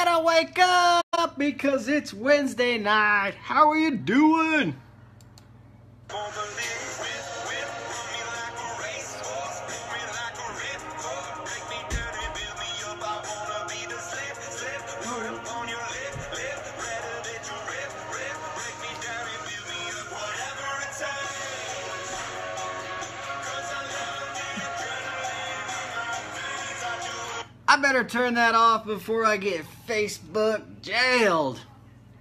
gotta wake up because it's Wednesday night. How are you doing? I better turn that off before I get Facebook jailed.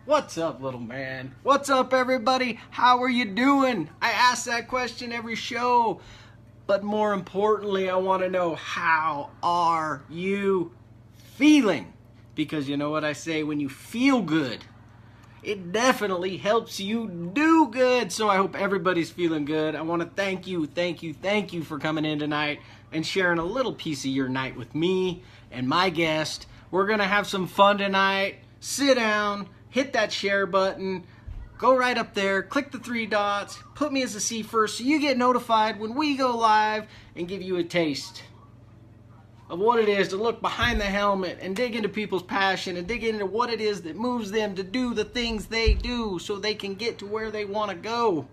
What's up, little man? What's up, everybody? How are you doing? I ask that question every show. But more importantly, I want to know, how are you feeling? Because you know what I say, when you feel good, it definitely helps you do good. So I hope everybody's feeling good. I want to thank you for coming in tonight and sharing a little piece of your night with me and my guest. We're going to have some fun tonight. Sit down, hit that share button, go right up there, click the three dots, put me as a C first so you get notified when we go live and give you a taste of what it is to look behind the helmet and dig into people's passion and dig into what it is that moves them to do the things they do so they can get to where they want to go.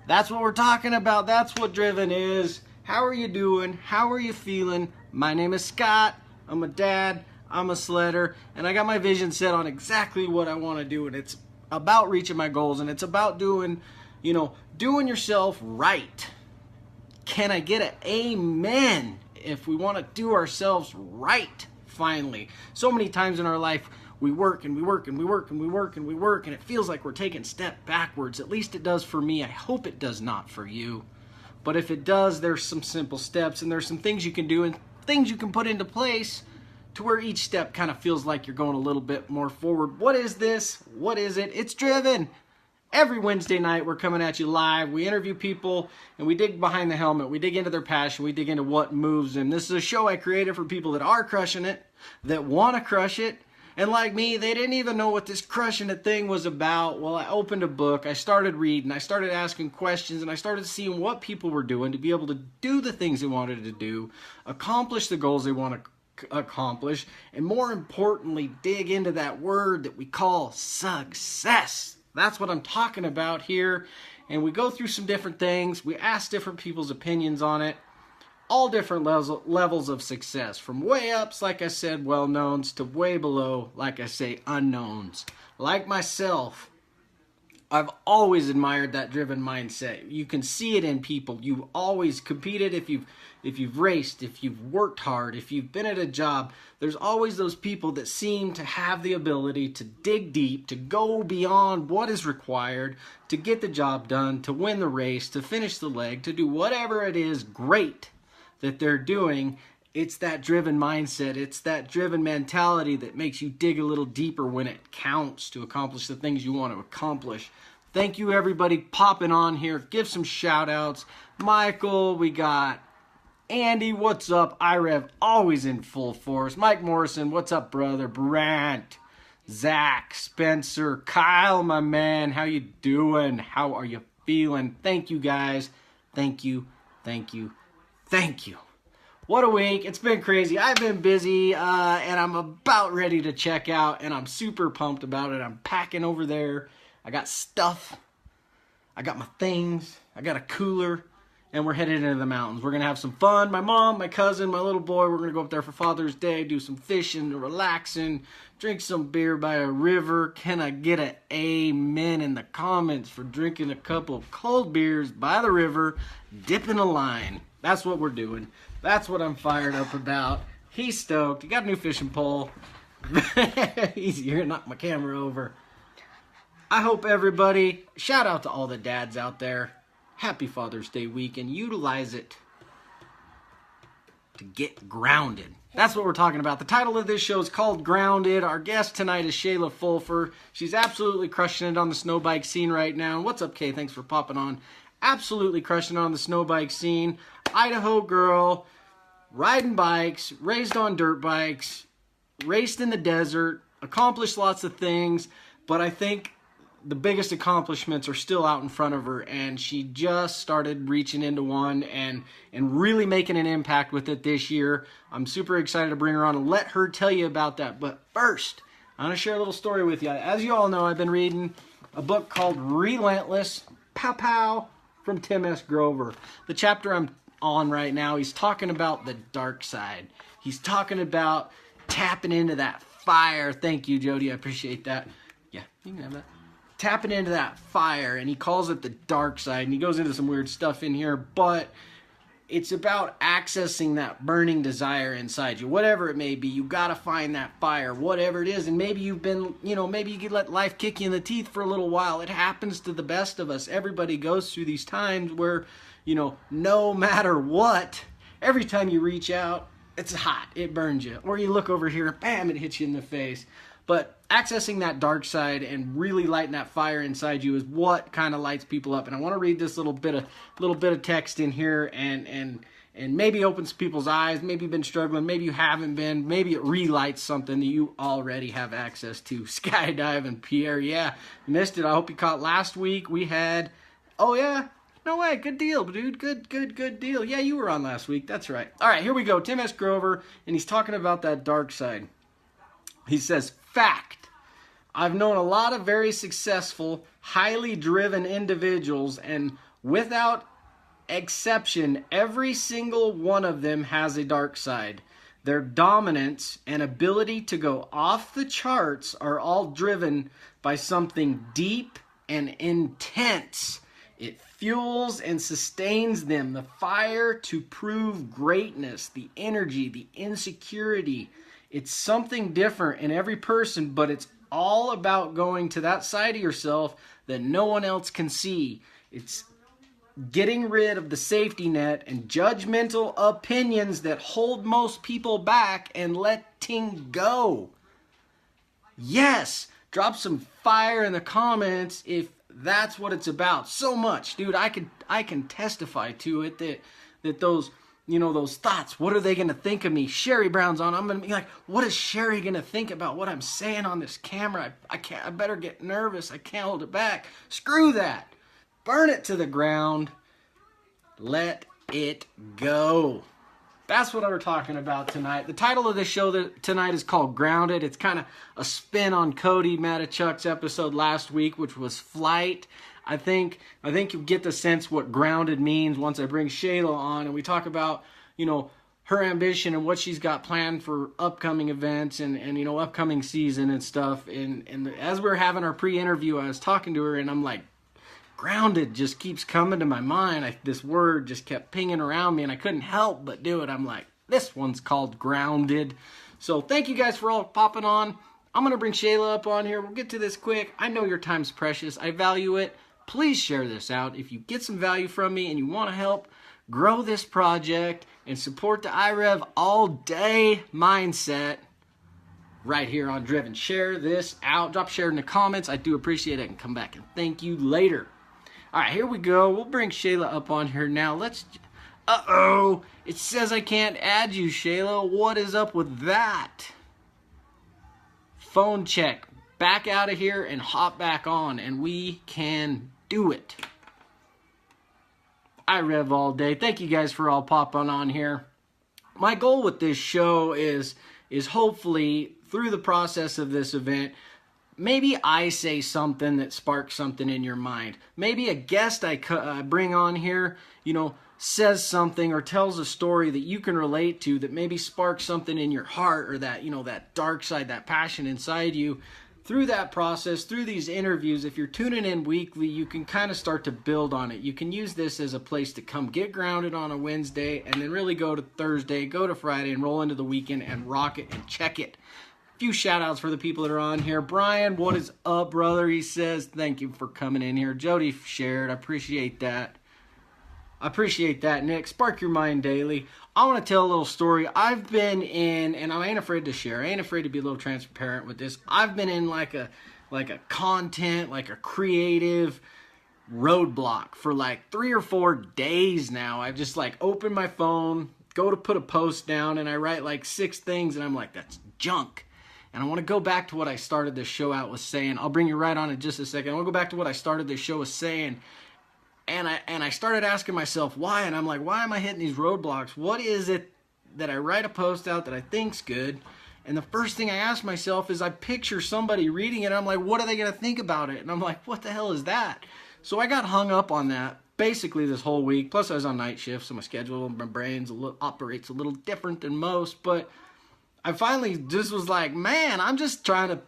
That's what we're talking about. That's what driven is. How are you doing? How are you feeling? My name is Scott. I'm a dad. I'm a sledder. And I got my vision set on exactly what I want to do. And it's about reaching my goals. And it's about doing yourself right. Can I get an amen? If we want to do ourselves right, finally. So many times in our life, we work and we work and we work and we work and we work, and it feels like we're taking a step backwards. At least it does for me. I hope it does not for you. But if it does, there's some simple steps, and there's some things you can do and things you can put into place to where each step kind of feels like you're going a little bit more forward. What is this? What is it? It's driven. Every Wednesday night, we're coming at you live. We interview people, and we dig behind the helmet. We dig into their passion. We dig into what moves them. This is a show I created for people that are crushing it, that want to crush it. And like me, they didn't even know what this crushing it thing was about. Well, I opened a book. I started reading. I started asking questions, and I started seeing what people were doing to be able to do the things they wanted to do, accomplish the goals they want to accomplish, and more importantly, dig into that word that we call success. That's what I'm talking about here. And we go through some different things. We ask different people's opinions on it. All different levels of success. From way ups, like I said, well-knowns, to way below, like I say, unknowns. Like myself, I've always admired that driven mindset. You can see it in people. You've always competed. If you've raced, if you've worked hard, if you've been at a job, there's always those people that seem to have the ability to dig deep, to go beyond what is required, to get the job done, to win the race, to finish the leg, to do whatever it is great that they're doing. It's that driven mindset. It's that driven mentality that makes you dig a little deeper when it counts to accomplish the things you want to accomplish. Thank you, everybody, popping on here. Give some shout outs. Michael, we got Andy, what's up? IRev, always in full force. Mike Morrison, what's up, brother? Brant, Zach, Spencer, Kyle, my man, how you doing? How are you feeling? Thank you, guys. Thank you, thank you, thank you. What a week. It's been crazy. I've been busy, and I'm about ready to check out, and I'm super pumped about it. I'm packing over there. I got stuff. I got my things. I got a cooler. And we're headed into the mountains. We're going to have some fun. My mom, my cousin, my little boy, we're going to go up there for Father's Day, do some fishing, relaxing, drink some beer by a river. Can I get an amen in the comments for drinking a couple of cold beers by the river, dipping a line? That's what we're doing. That's what I'm fired up about. He's stoked. He got a new fishing pole. Easy here, knock my camera over. I hope everybody, shout out to all the dads out there. Happy Father's Day week, and utilize it to get grounded. That's what we're talking about. The title of this show is called Grounded. Our guest tonight is Shayla Fulfer. She's absolutely crushing it on the SnowBike scene right now. And what's up, Kay? Thanks for popping on. Absolutely crushing it on the SnowBike scene. Idaho girl, riding bikes, raised on dirt bikes, raced in the desert, accomplished lots of things, but I think the biggest accomplishments are still out in front of her, and she just started reaching into one and really making an impact with it this year. I'm super excited to bring her on and let her tell you about that. But first, I want to share a little story with you. As you all know, I've been reading a book called Relentless, Pow Pow, from Tim S. Grover. The chapter I'm on right now, he's talking about the dark side. He's talking about tapping into that fire. Thank you, Jody. I appreciate that. Yeah, you can have that. Tapping into that fire, and he calls it the dark side, and he goes into some weird stuff in here, but it's about accessing that burning desire inside you. Whatever it may be, you got to find that fire, whatever it is. And maybe you've been, maybe you could let life kick you in the teeth for a little while. It happens to the best of us. Everybody goes through these times where, no matter what, every time you reach out, it's hot, it burns you. Or you look over here, bam, it hits you in the face. But accessing that dark side and really lighting that fire inside you is what kind of lights people up. And I want to read this little bit of text in here and maybe opens people's eyes. Maybe you've been struggling, maybe you haven't been. Maybe it relights something that you already have access to. Skydiving, Pierre, yeah, missed it. I hope you caught last week. We had, oh yeah, no way, good deal, dude. Good deal. Yeah, you were on last week. That's right. All right, here we go. Tim S. Grover, and he's talking about that dark side. He says, fact, I've known a lot of very successful, highly driven individuals, and without exception, every single one of them has a dark side. Their dominance and ability to go off the charts are all driven by something deep and intense. It fuels and sustains them. The fire to prove greatness, the energy, the insecurity. It's something different in every person, but it's all about going to that side of yourself that no one else can see. It's getting rid of the safety net and judgmental opinions that hold most people back and letting go. Yes, drop some fire in the comments if that's what it's about. So much, dude. I can testify to it that those, those thoughts, what are they going to think of me? Sherry Brown's on. I'm going to be like, what is Sherry going to think about what I'm saying on this camera? I better get nervous. I can't hold it back. Screw that. Burn it to the ground. Let it go. That's what we're talking about tonight. The title of this show tonight is called Grounded. It's kind of a spin on Cody Matichuk's episode last week, which was Flight. I think you get the sense what grounded means once I bring Shayla on and we talk about, her ambition and what she's got planned for upcoming events and upcoming season and stuff. And as we were having our pre-interview, I was talking to her and I'm like, grounded just keeps coming to my mind. This word just kept pinging around me and I couldn't help but do it. I'm like, this one's called Grounded. So thank you guys for all popping on. I'm going to bring Shayla up on here. We'll get to this quick. I know your time's precious. I value it. Please share this out. If you get some value from me and you want to help grow this project and support the iRev all day mindset right here on Driven. Share this out. Drop share in the comments. I do appreciate it and come back and thank you later. All right, here we go. We'll bring Shayla up on here now. Uh-oh. It says I can't add you, Shayla. What is up with that? Phone check. Back out of here and hop back on, and we can do it. iRevallday. Thank you guys for all popping on here. My goal with this show is hopefully through the process of this event, maybe I say something that sparks something in your mind. Maybe a guest I bring on here, says something or tells a story that you can relate to that maybe sparks something in your heart or that, that dark side, that passion inside you. Through that process, through these interviews, if you're tuning in weekly, you can kind of start to build on it. You can use this as a place to come get grounded on a Wednesday and then really go to Thursday, go to Friday, and roll into the weekend and rock it and check it. A few shout outs for the people that are on here. Brian, what is up, brother? He says, thank you for coming in here. Jody shared. I appreciate that. Nick. Spark your mind daily. I want to tell a little story. I've been in, and I ain't afraid to share. I ain't afraid to be a little transparent with this. I've been in like a content, like a creative roadblock for like 3 or 4 days now. I've just opened my phone, go to put a post down, and I write 6 things, and I'm like, that's junk. And I want to go back to what I started this show out with saying. I'll bring you right on in just a second. I want to go back to what I started this show with saying. And I started asking myself why. And I'm like, why am I hitting these roadblocks? What is it that I write a post out that I think's good? And the first thing I ask myself is I picture somebody reading it. And I'm like, what are they going to think about it? And I'm like, what the hell is that? So I got hung up on that basically this whole week. Plus I was on night shift, so my schedule, my brain's operates a little different than most. But I finally just was like, man, I'm just trying to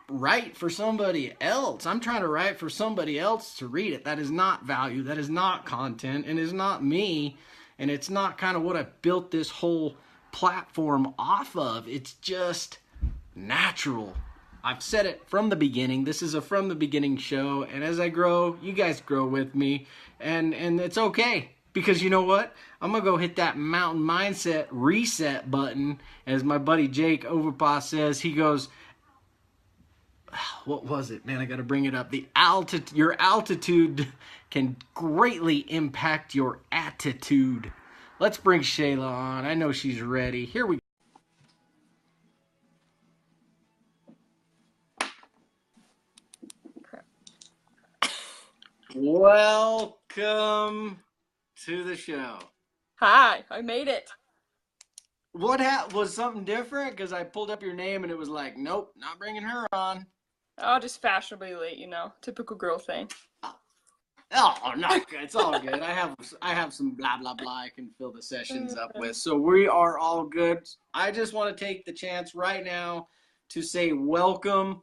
write for somebody else. I'm trying to write for somebody else to read it. That is not value. That is not content, and is not me. And it's not kind of what I built this whole platform off of. It's just natural. I've said it from the beginning. This is a from the beginning show, and as I grow, you guys grow with me, and it's okay, because you know what? I'm gonna go hit that mountain mindset reset button, as my buddy Jake Overpaw says. He goes, what was it, man? I got to bring it up. Your altitude can greatly impact your attitude. Let's bring Shayla on. I know she's ready. Here we go. Welcome to the show. Hi, I made it. What was something different? Because I pulled up your name and it was like, nope, not bringing her on. Oh, just fashionably late, you know, typical girl thing. Oh, no, it's all good. I have some blah blah blah I can fill the sessions up with, so we are all good. I just want to take the chance right now to say welcome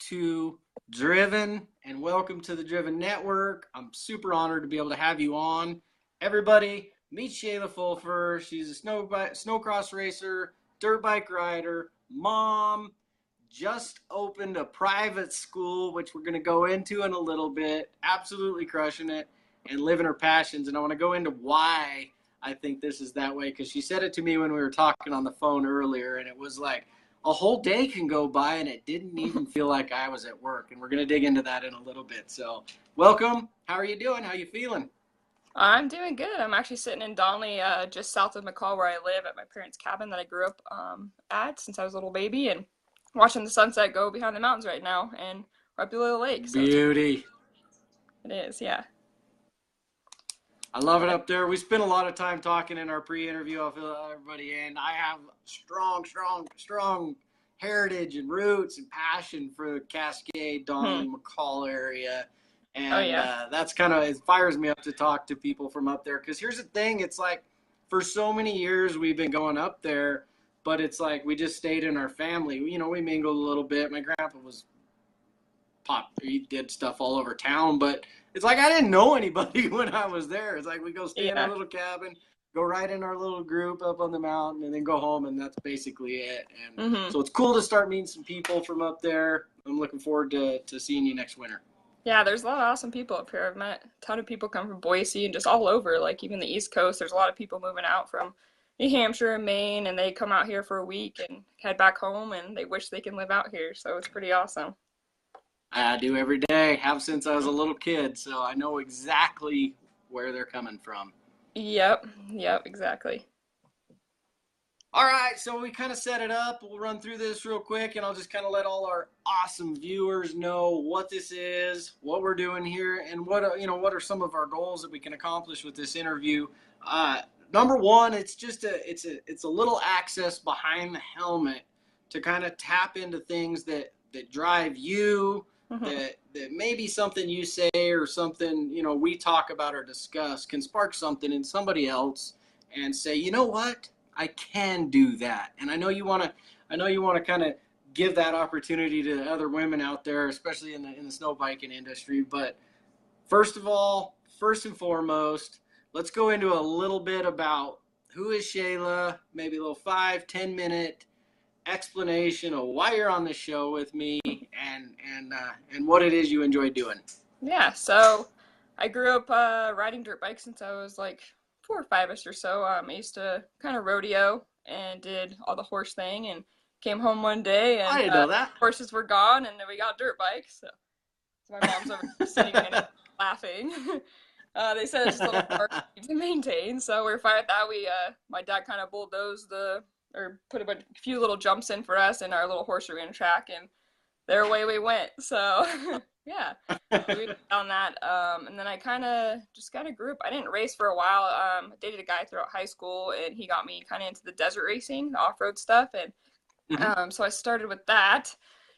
to Driven and welcome to the Driven Network. I'm super honored to be able to have you on. Everybody, meet Shayla Fulfer. She's a snowcross racer, dirt bike rider, mom. Just opened a private school, which we're going to go into in a little bit. Absolutely crushing it and living her passions. And I want to go into why I think this is that way, because she said it to me when we were talking on the phone earlier, and it was like a whole day can go by and it didn't even feel like I was at work. And we're going to dig into that in a little bit. So welcome. How are you doing? How are you feeling? I'm doing good. I'm actually sitting in Donley, just south of McCall, where I live, at my parents' cabin that I grew up at since I was a little baby, and watching the sunset go behind the mountains right now, and we're up below the lake. So Beauty. it is, yeah. I love it up there. We spent a lot of time talking in our pre-interview. I'll fill everybody in. I have strong heritage and roots and passion for the Cascade, Donley, McCall area. And that's kind of, it fires me up to talk to people from up there. Because here's the thing. It's like, for so many years we've been going up there, but it's like we just stayed in our family. You know, we mingled a little bit. My grandpa was he did stuff all over town, but it's like I didn't know anybody when I was there. It's like we go stay in our little cabin, go ride in our little group up on the mountain, and then go home, and that's basically it. And so it's cool to start meeting some people from up there. I'm looking forward to seeing you next winter. Yeah, there's a lot of awesome people up here. I've met a ton of people come from Boise and just all over, like even the East Coast. There's a lot of people moving out from New Hampshire and Maine, and they come out here for a week and head back home, and they wish they can live out here. So it's pretty awesome. I do every day, have since I was a little kid, so I know exactly where they're coming from. Yep, exactly. All right, so we kind of set it up. We'll run through this real quick, and I'll just kind of let all our awesome viewers know what this is, what we're doing here, and what are some of our goals that we can accomplish with this interview. Number one, it's a little access behind the helmet to kind of tap into things that drive you, that maybe something you say or something we talk about or discuss can spark something in somebody else and say, you know what, I can do that. And I know you want to kind of give that opportunity to other women out there, especially in the snow biking industry. But first and foremost, let's go into a little bit about who is Shayla, maybe a little 5-10 minute explanation of why you're on the show with me and what it is you enjoy doing. Yeah, so I grew up riding dirt bikes since I was like 4 or 5ish or so. I used to kind of rodeo and did all the horse thing, and came home one day and I didn't know that. Horses were gone, and then we got dirt bikes. So my mom's over sitting there laughing. They said it's just a little hard to maintain, so we're fine with that. My dad kind of bulldozed put a few little jumps in for us in our little horse arena track, and their way we went. So yeah, we found that. And then I kind of just got a group. I didn't race for a while. I dated a guy throughout high school, and he got me kind of into the desert racing, the off-road stuff. And So I started with that.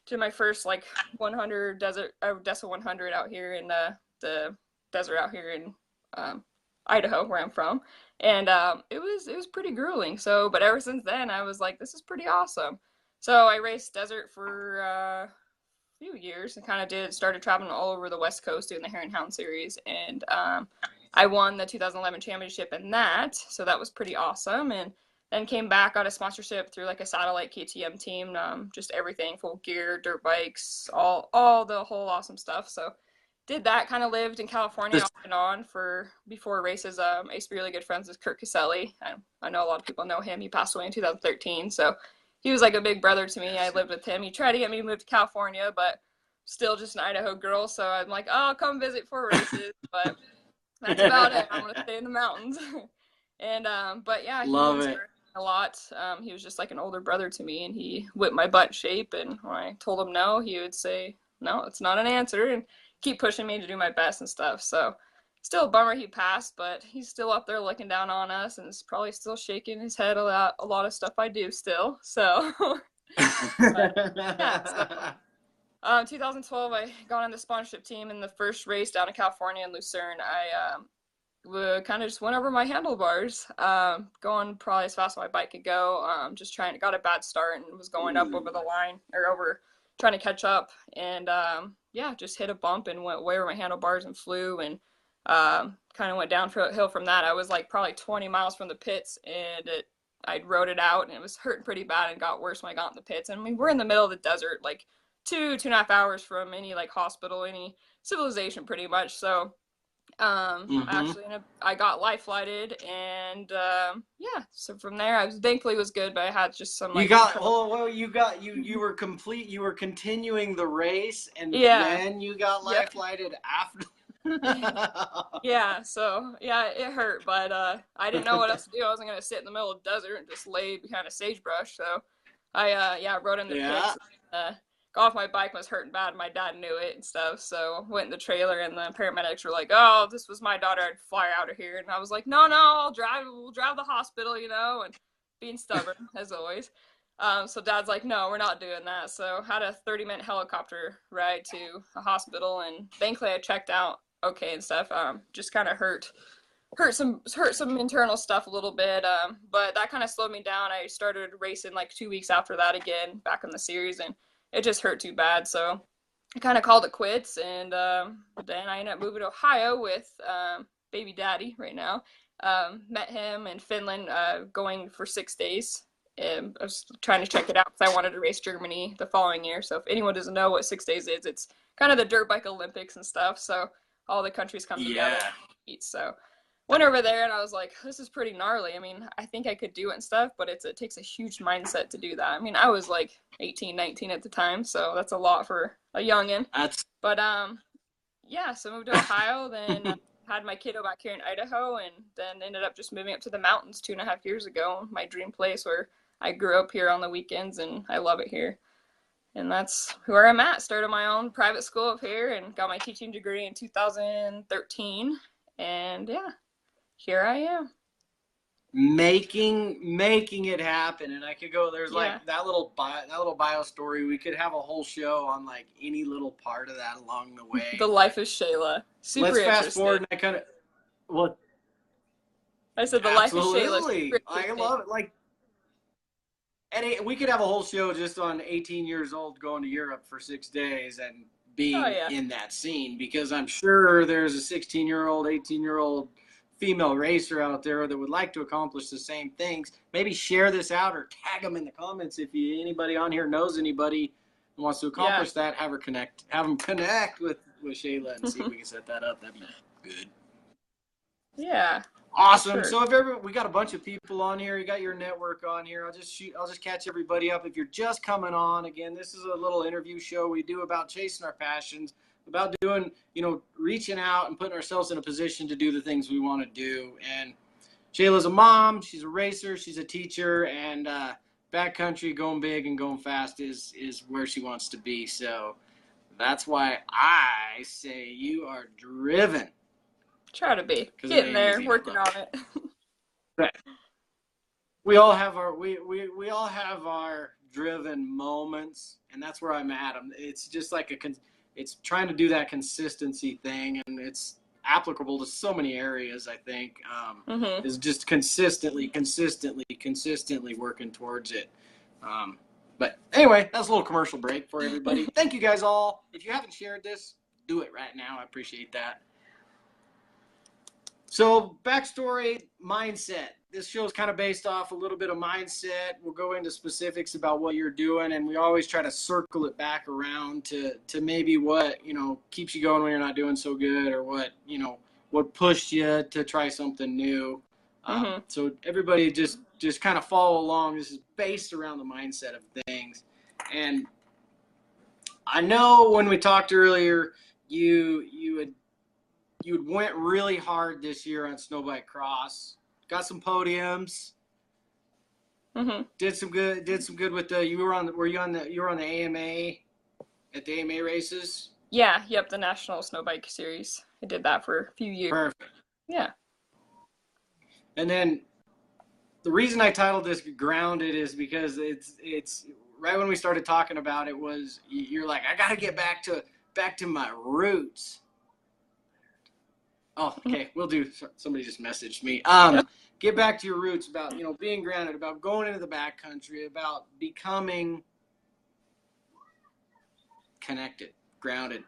Did my first like 100 Odessa 100 out here in the desert out here in Idaho, where I'm from, and it was pretty grueling. So, but ever since then, I was like, this is pretty awesome. So I raced desert for few years and kind of started traveling all over the West Coast doing the Hare and Hound series, and I won the 2011 championship in that, so that was pretty awesome. And then came back, got a sponsorship through like a satellite KTM team, just everything, full gear, dirt bikes, all the whole awesome stuff. So did that, kind of lived in California off and on for before races. I used to be really good friends with Kurt Caselli. I know a lot of people know him. He passed away in 2013, so he was like a big brother to me. I lived with him. He tried to get me to move to California, but still just an Idaho girl. So I'm like, oh, I'll come visit for races, but that's about it. I'm gonna stay in the mountains. And but yeah, he Love inspired me a lot. He was just like an older brother to me, and he whipped my butt in shape. And when I told him no, he would say, no, it's not an answer, and keep pushing me to do my best and stuff. So still a bummer he passed, but he's still up there looking down on us, and is probably still shaking his head a lot of stuff I do still. So but, yeah. So 2012, I got on the sponsorship team in the first race down in California in Lucerne. I kind of just went over my handlebars, going probably as fast as my bike could go. Just got a bad start and was going up over the line or over trying to catch up. And yeah, just hit a bump and went way over my handlebars and flew, and kind of went downhill from that. I was like probably 20 miles from the pits, and I rode it out, and it was hurting pretty bad and got worse when I got in the pits. And we're in the middle of the desert, like 2.5 hours from any like hospital, any civilization pretty much. So actually I got life flighted, and yeah, so from there I was thankfully was good, but I had just some like you were continuing the race, and yeah, then you got life flighted after. yeah, so yeah, it hurt, but I didn't know what else to do. I wasn't gonna sit in the middle of the desert and just lay behind a sagebrush. So I rode in the pits, got off my bike, was hurting bad. My dad knew it and stuff, so went in the trailer, and the paramedics were like, "Oh, this was my daughter. I'd fly out of here." And I was like, "No, I'll drive. We'll drive the hospital, you know." And being stubborn as always. So Dad's like, "No, we're not doing that." So had a 30-minute helicopter ride to a hospital, and thankfully I checked out okay and stuff. Just kind of hurt some internal stuff a little bit. But that kind of slowed me down. I started racing like 2 weeks after that again, back in the series, and it just hurt too bad. So I kind of called it quits, and then I ended up moving to Ohio with baby daddy right now. Met him in Finland, going for 6 days. I was trying to check it out because I wanted to race Germany the following year. So if anyone doesn't know what 6 days is, it's kind of the dirt bike Olympics and stuff. So all the countries come together and compete. So went over there, and I was like, this is pretty gnarly. I mean, I think I could do it and stuff, but it takes a huge mindset to do that. I mean, I was like 18, 19 at the time, so that's a lot for a youngin'. But yeah, so moved to Ohio, then had my kiddo back here in Idaho, and then ended up just moving up to the mountains 2.5 years ago, my dream place where I grew up here on the weekends, and I love it here. And that's where I'm at. Started my own private school up here and got my teaching degree in 2013. And yeah, here I am. Making it happen. And I could go, there's like that little bio story. We could have a whole show on like any little part of that along the way. The life of Shayla. Let's fast forward, and I said the life of Shayla. I love it. Like, and we could have a whole show just on 18 years old going to Europe for 6 days and being in that scene, because I'm sure there's a 16-year-old, 18-year-old female racer out there that would like to accomplish the same things. Maybe share this out or tag them in the comments if anybody on here knows anybody who wants to accomplish that. Have them connect with Shayla and see if we can set that up. That'd be good. Yeah. Awesome. Sure. So if we got a bunch of people on here, you got your network on here. I'll just catch everybody up. If you're just coming on, again, this is a little interview show we do about chasing our passions, about doing, reaching out and putting ourselves in a position to do the things we want to do. And Shayla's a mom, she's a racer, she's a teacher, and backcountry, going big and going fast is where she wants to be. So that's why I say you are driven. Try to be. Getting there, working on it. we all have our driven moments, and that's where I'm at. It's just like it's trying to do that consistency thing, and it's applicable to so many areas. I think is just consistently working towards it. But anyway, that's a little commercial break for everybody. Thank you guys all. If you haven't shared this, do it right now. I appreciate that. So backstory, mindset. This show is kind of based off a little bit of mindset. We'll go into specifics about what you're doing, and we always try to circle it back around to maybe what, keeps you going when you're not doing so good, or what pushed you to try something new. So everybody just kind of follow along. This is based around the mindset of things. And I know when we talked earlier, you went really hard this year on SnowBike Cross. Got some podiums. Did some good with the. You were on the AMA at the AMA races. Yeah. Yep. The National SnowBike Series. I did that for a few years. Perfect. Yeah. And then the reason I titled this "Grounded" is because it's right when we started talking about it was you're like, I got to get back to my roots. Oh, okay. We'll do. Somebody just messaged me. Get back to your roots about, being grounded, about going into the backcountry, about becoming connected, grounded,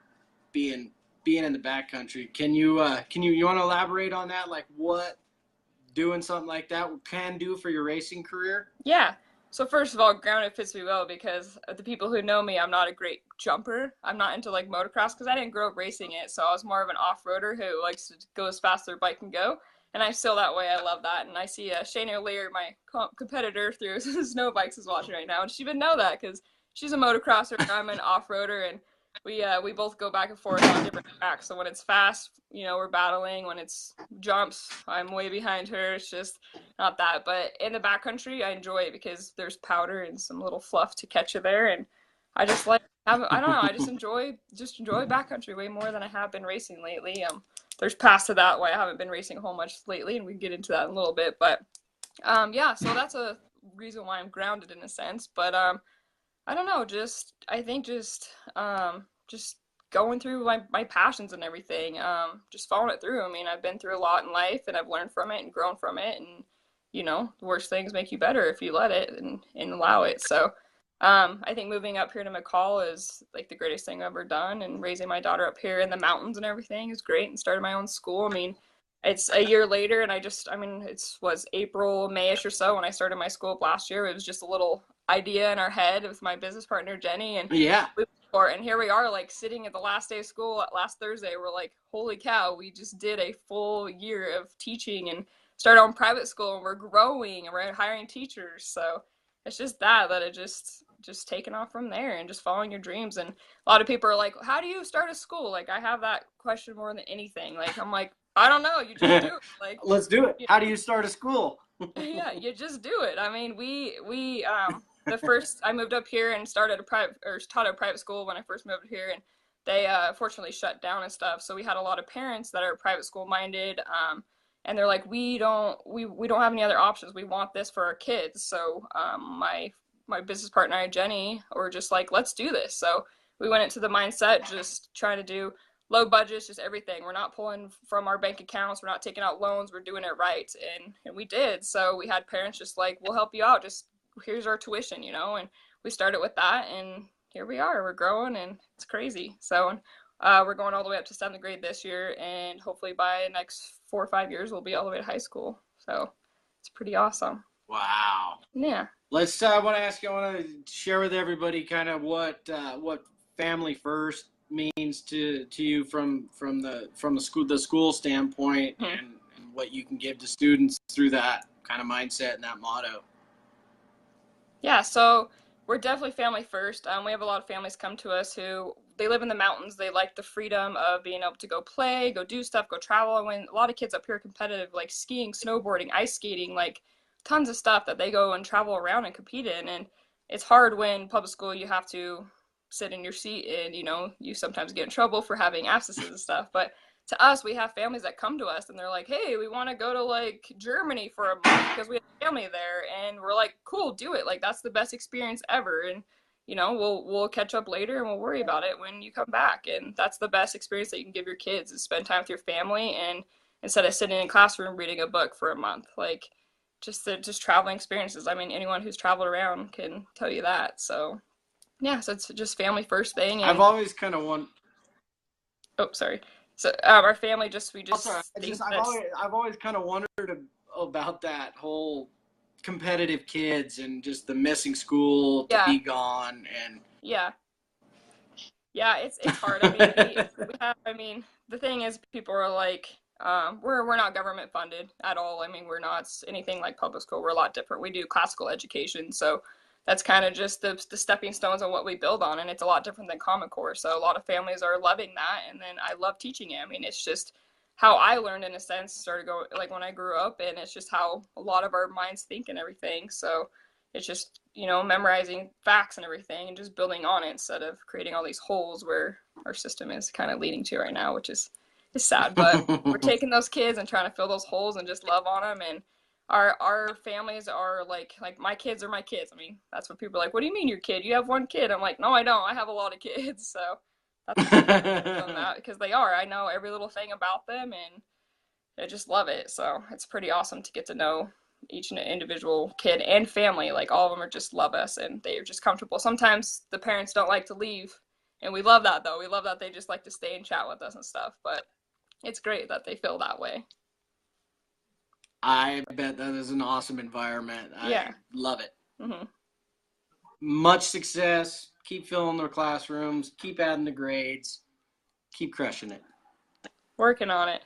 being in the backcountry. Can you want to elaborate on that? Like what doing something like that can do for your racing career? Yeah. So first of all, grounded fits me well because the people who know me, I'm not a great jumper. I'm not into like motocross because I didn't grow up racing it. So I was more of an off-roader who likes to go as fast as their bike can go. And I'm still that way. I love that. And I see Shayla Lear, my competitor through SnowBikes, is watching right now. And she would know that because she's a motocrosser and I'm an off-roader. And we both go back and forth on different tracks. So when it's fast, we're battling. When it's jumps, I'm way behind her. It's just not that. But in the backcountry, I enjoy it because there's powder and some little fluff to catch you there. And I just I don't know. I just enjoy backcountry way more than I have been racing lately. There's past to that why I haven't been racing a whole much lately, and we can get into that in a little bit. But yeah, so that's a reason why I'm grounded in a sense. But I don't know, I think just going through my passions and everything, just following it through. I mean, I've been through a lot in life and I've learned from it and grown from it, and the worst things make you better if you let it and allow it. So I think moving up here to McCall is like the greatest thing I've ever done, and raising my daughter up here in the mountains and everything is great, and started my own school. I mean, it's a year later, and it was April, May-ish or so when I started my school up last year. It was just a little idea in our head with my business partner, Jenny, and and here we are, like sitting at the last day of school last Thursday. We're like, holy cow, we just did a full year of teaching and started on private school, and we're growing and we're hiring teachers. So it's just that it just taking off from there and just following your dreams. And a lot of people are like, how do you start a school? Like, I have that question more than anything. Like, I'm like, I don't know. You just do it. Like, let's do it. How do you start a school? Yeah, you just do it. I mean, I moved up here and taught at a private school when I first moved here, and they fortunately shut down and stuff. So we had a lot of parents that are private school minded, and they're like, we don't have any other options. We want this for our kids. So my business partner, Jenny, were just like, let's do this. So we went into the mindset just trying to do low budgets, just everything. We're not pulling from our bank accounts. We're not taking out loans. We're doing it right. And we did. So we had parents just like, we'll help you out. Just here's our tuition, and we started with that, and here we are. We're growing, and it's crazy. So we're going all the way up to 7th grade this year, and hopefully by the next 4 or 5 years, we'll be all the way to high school. So it's pretty awesome. Wow. Yeah. Let's. I want to share with everybody kind of what family first means to you from the school standpoint, and what you can give to students through that kind of mindset and that motto. Yeah, so we're definitely family first. We have a lot of families come to us who they live in the mountains. They like the freedom of being able to go play, go do stuff, go travel. When a lot of kids up here are competitive, like skiing, snowboarding, ice skating, like tons of stuff that they go and travel around and compete in. And it's hard when public school you have to sit in your seat, and you sometimes get in trouble for having absences and stuff. But to us, we have families that come to us and they're like, hey, we want to go to like Germany for a month because we have family there. And we're like, cool, do it. Like, that's the best experience ever. And, you know, we'll catch up later and we'll worry about it when you come back. And that's the best experience that you can give your kids, is spend time with your family, and instead of sitting in a classroom reading a book for a month. Like, just traveling experiences. I mean, anyone who's traveled around can tell you that. So yeah, so it's just family first thing. And I've always kind of wondered. oh, sorry. So our family we just. Oh, sorry. I've always kind of wondered about that whole competitive kids and just the missing school to be gone and. Yeah. Yeah, it's hard. I mean, I mean, the thing is, people are like, we're not government funded at all. I mean, we're not anything like public school. We're a lot different. We do classical education, so that's kind of just the stepping stones on what we build on, and it's a lot different than Common Core. So a lot of families are loving that, and then I love teaching it. I mean, it's just how I learned, in a sense, started going like when I grew up, and it's just how a lot of our minds think and everything. So it's just, you know, memorizing facts and everything and just building on it instead of creating all these holes where our system is kind of leading to right now, which is sad. But we're taking those kids and trying to fill those holes and just love on them. And our families are like my kids are my kids. I mean, that's what people are like, what do you mean your kid? You have one kid. I'm like, no, I don't. I have a lot of kids. So that's that, because they are. I know every little thing about them, and I just love it. So it's pretty awesome to get to know each individual kid and family. Like, all of them are just love us, and they're just comfortable. Sometimes the parents don't like to leave, and we love that, though. We love that they just like to stay and chat with us and stuff. But it's great that they feel that way. I bet that is an awesome environment. Yeah. I love it. Mm-hmm. Much success. Keep filling their classrooms. Keep adding the grades. Keep crushing it. Working on it.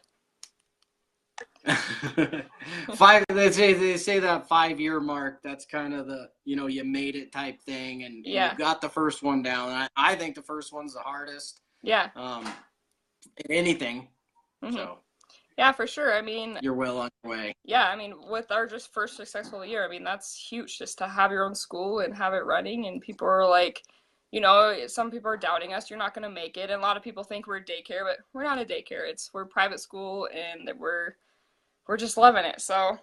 They say that 5-year mark, that's kind of the, you know, you made it type thing, and you got the first one down. I think the first one's the hardest. Yeah. In anything. Mm-hmm. So. Yeah, for sure. I mean, you're well on your way. Yeah, I mean, with our just first successful year, I mean, that's huge, just to have your own school and have it running. And people are like, you know, some people are doubting us. You're not going to make it. And a lot of people think we're a daycare, but we're not a daycare. We're a private school, and we're just loving it. So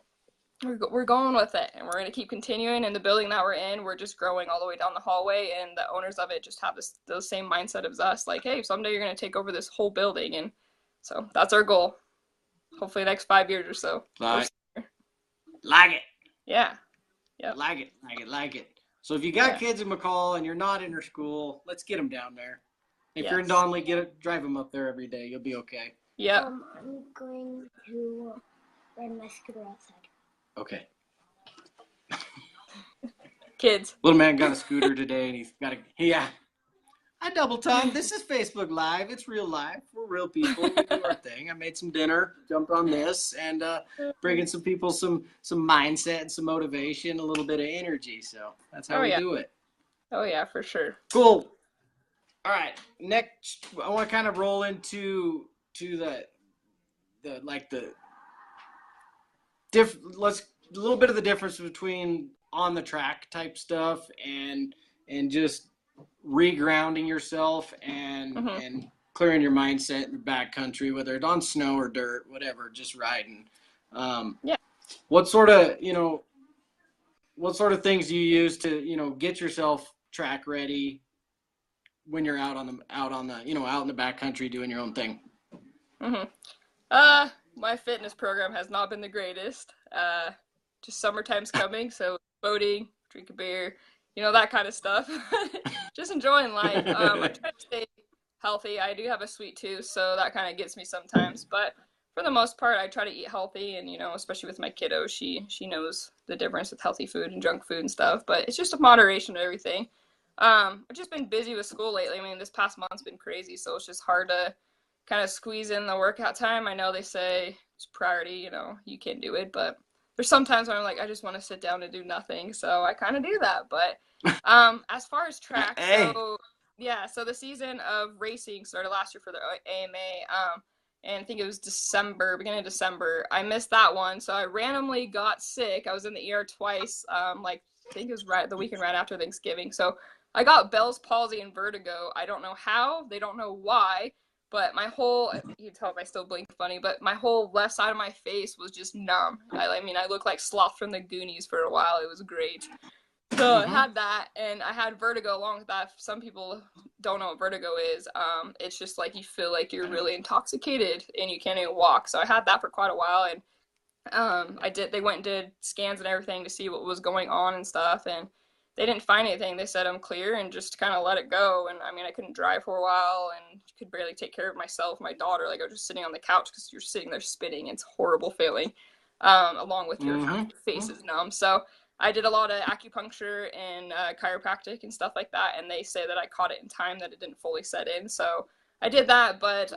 we're going with it, and we're going to keep continuing. And the building that we're in, we're just growing all the way down the hallway, and the owners of it just have the same mindset as us. Like, hey, someday you're going to take over this whole building. And so that's our goal. Hopefully the next 5 years or so. Like it. Yeah. Yep. Like it. So if you got kids in McCall and you're not in her school, let's get them down there. If you're in Donley, drive them up there every day. You'll be okay. Yeah. I'm going to ride my scooter outside. Okay. Kids. Little man got a scooter today, and he's got I double time. This is Facebook Live. It's real life. We're real people. We do our thing. I made some dinner, jumped on this, and bringing some people some mindset and some motivation, a little bit of energy. So that's how we do it. Oh yeah, for sure. Cool. All right. Next, I want to kind of roll into a little bit of the difference between on the track type stuff and just regrounding yourself and clearing your mindset in the backcountry, whether it's on snow or dirt, whatever, just riding. What sort of things do you use to, you know, get yourself track ready when you're out in the backcountry doing your own thing? My fitness program has not been the greatest. Just summertime's coming, so boating, drink a beer, you know, that kind of stuff. Just enjoying life. I try to stay healthy. I do have a sweet tooth, so that kind of gets me sometimes. But for the most part, I try to eat healthy, and, you know, especially with my kiddo, she knows the difference with healthy food and junk food and stuff. But it's just a moderation of everything. I've just been busy with school lately. I mean, this past month's been crazy, so it's just hard to kind of squeeze in the workout time. I know they say it's priority, you know, you can do it, but there's sometimes when I'm like, I just want to sit down and do nothing. So I kind of do that. But as far as track, so the season of racing started last year for the AMA, and I think it was beginning of December. I missed that one, so I randomly got sick. I was in the ER twice, I think it was the weekend right after Thanksgiving. So I got Bell's palsy and vertigo. I don't know how, they don't know why, but my whole, you can tell if I still blink funny, but my whole left side of my face was just numb. I mean, I looked like Sloth from the Goonies for a while. It was great. So I had that, and I had vertigo along with that. Some people don't know what vertigo is. It's just like you feel like you're really intoxicated and you can't even walk. So I had that for quite a while, and they went and did scans and everything to see what was going on and stuff, and they didn't find anything. They said I'm clear and just kind of let it go. And I mean, I couldn't drive for a while and could barely take care of myself, my daughter. Like, I was just sitting on the couch because you're sitting there spinning. It's a horrible feeling, along with your face is numb. So I did a lot of acupuncture and chiropractic and stuff like that, and they say that I caught it in time, that it didn't fully set in. So I did that, but